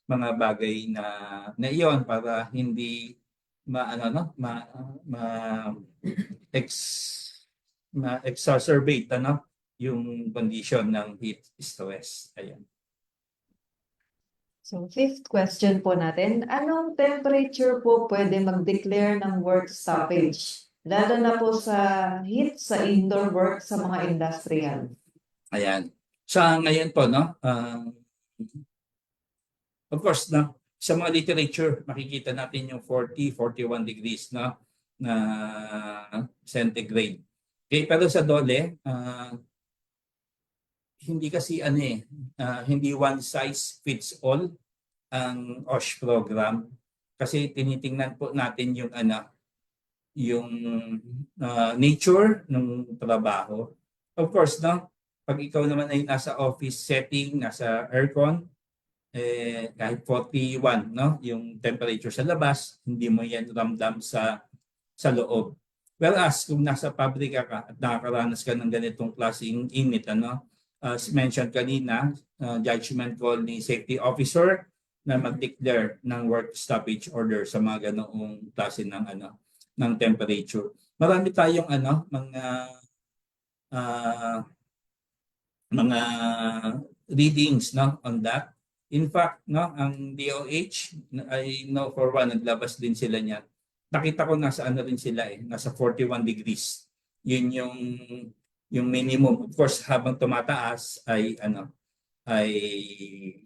[SPEAKER 5] mga bagay na iyon para hindi exacerbate yung condition ng heat stress. Ayan.
[SPEAKER 3] So, fifth question po natin, anong temperature po pwede mag-declare ng work stoppage? Lalo na po sa heat sa indoor work sa mga industrial.
[SPEAKER 5] Ayan. Sa ngayon po, of course, sa mga literature, makikita natin yung 40-41 degrees na centigrade. Okay, pero sa DOLE, hindi kasi hindi one size fits all ang OSH program kasi tinitingnan po natin yung nature ng trabaho. Of course, pag ikaw naman ay nasa office setting, nasa aircon, kahit 41 yung temperature sa labas, hindi mo yan ramdam sa loob. Whereas kung nasa pabrika ka at nakakaranas ka ng ganitong klaseng init, as mentioned kanina, judgment call ni safety officer na mag-declare ng work stoppage order sa mga ganoong klase ng temperature. Marami tayong mga readings on that. In fact, ang DOH, I know for one, naglabas din sila niyan. Nakita ko nasa rin sila nasa 41 degrees. Yun yung minimum. Of course, habang tumataas ay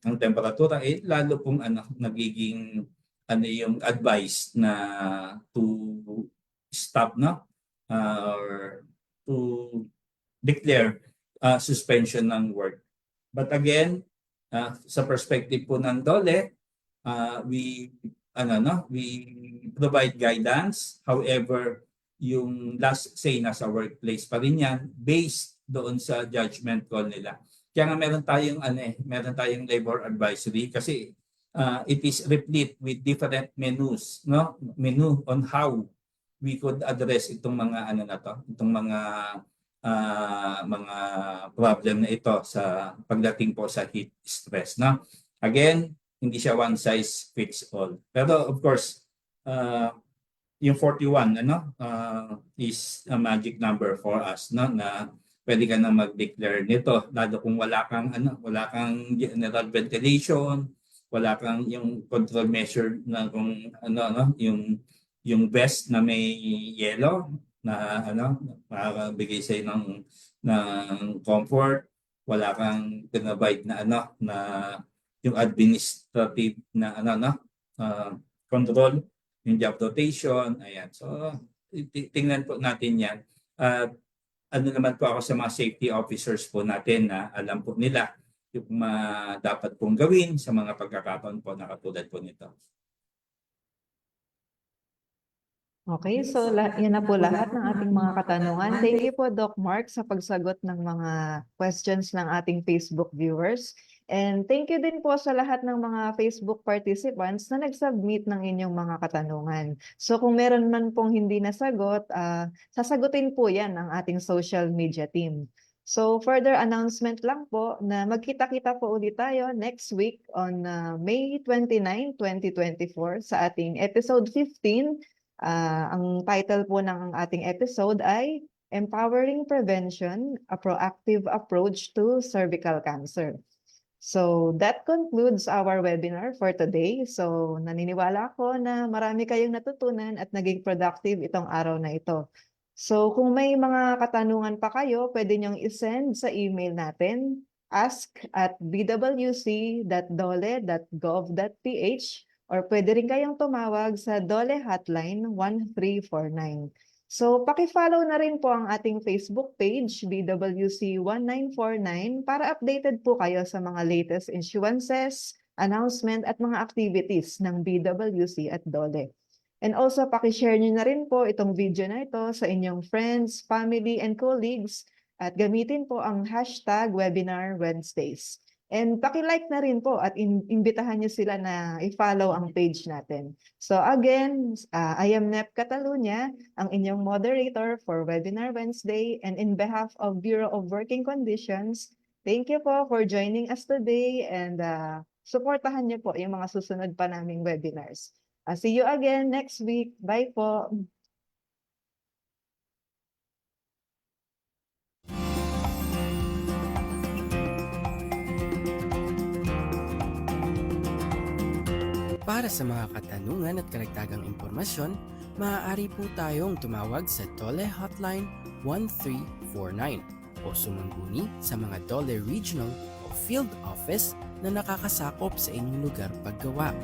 [SPEAKER 5] ang temperatura lalo pong nagiging yung advice na to stop or to declare suspension ng work. But again, sa perspective po ng DOLE, we provide guidance. However, yung last say nasa workplace pa rin yan based doon sa judgment call nila. Kaya nga meron tayong labor advisory kasi it is replete with different menus, menu on how we could address itong mga itong mga mga problem na ito sa pagdating po sa heat stress, no? Again, hindi siya one size fits all. Pero of course, yung 41 is a magic number for us, no, na pwede ka na mag-declare nito lalo kung wala kang general ventilation, wala kang yung control measure na kung yung vest na may yellow na makakabigay sa ng comfort, wala kang pinabite na na yung administrative na control, yung job rotation, ayan. So, tingnan po natin yan. At naman po ako sa mga safety officers po natin na alam po nila yung dapat pong gawin sa mga pagkakataon po na katulad po nito.
[SPEAKER 3] Okay, so yan na po lahat ng ating mga katanungan. Thank you po, Doc Mark, sa pagsagot ng mga questions ng ating Facebook viewers. And thank you din po sa lahat ng mga Facebook participants na nag-submit ng inyong mga katanungan. So kung meron man pong hindi nasagot, sasagutin po yan ng ating social media team. So further announcement lang po na magkita-kita po ulit tayo next week on May 29, 2024 sa ating episode 15. Ang title po ng ating episode ay Empowering Prevention, a Proactive Approach to Cervical Cancer. So that concludes our webinar for today. So naniniwala ako na marami kayong natutunan at naging productive itong araw na ito. So kung may mga katanungan pa kayo, pwede niyong isend sa email natin, ask@bwc.dole.gov.ph, or pwede rin kayong tumawag sa Dole Hotline 1349. So paki-follow na rin po ang ating Facebook page, BWC 1949, para updated po kayo sa mga latest issuances, announcement at mga activities ng BWC at Dole. And also paki-share nyo na rin po itong video na ito sa inyong friends, family, and colleagues, at gamitin po ang hashtag Webinar Wednesdays. And paki-like na rin po at imbitahan nyo sila na i-follow ang page natin. So again, I am Nep Catalunya, ang inyong moderator for Webinar Wednesday, and in behalf of Bureau of Working Conditions, thank you po for joining us today, and supportahan nyo po yung mga susunod pa naming webinars. See you again next week. Bye po.
[SPEAKER 2] Para sa mga katanungan at karagdagang impormasyon, maaari po tayong tumawag sa Dole Hotline 1349 o sumumbuni sa mga Dole Regional o Field Office na nakakasakop sa inyong lugar paggawa.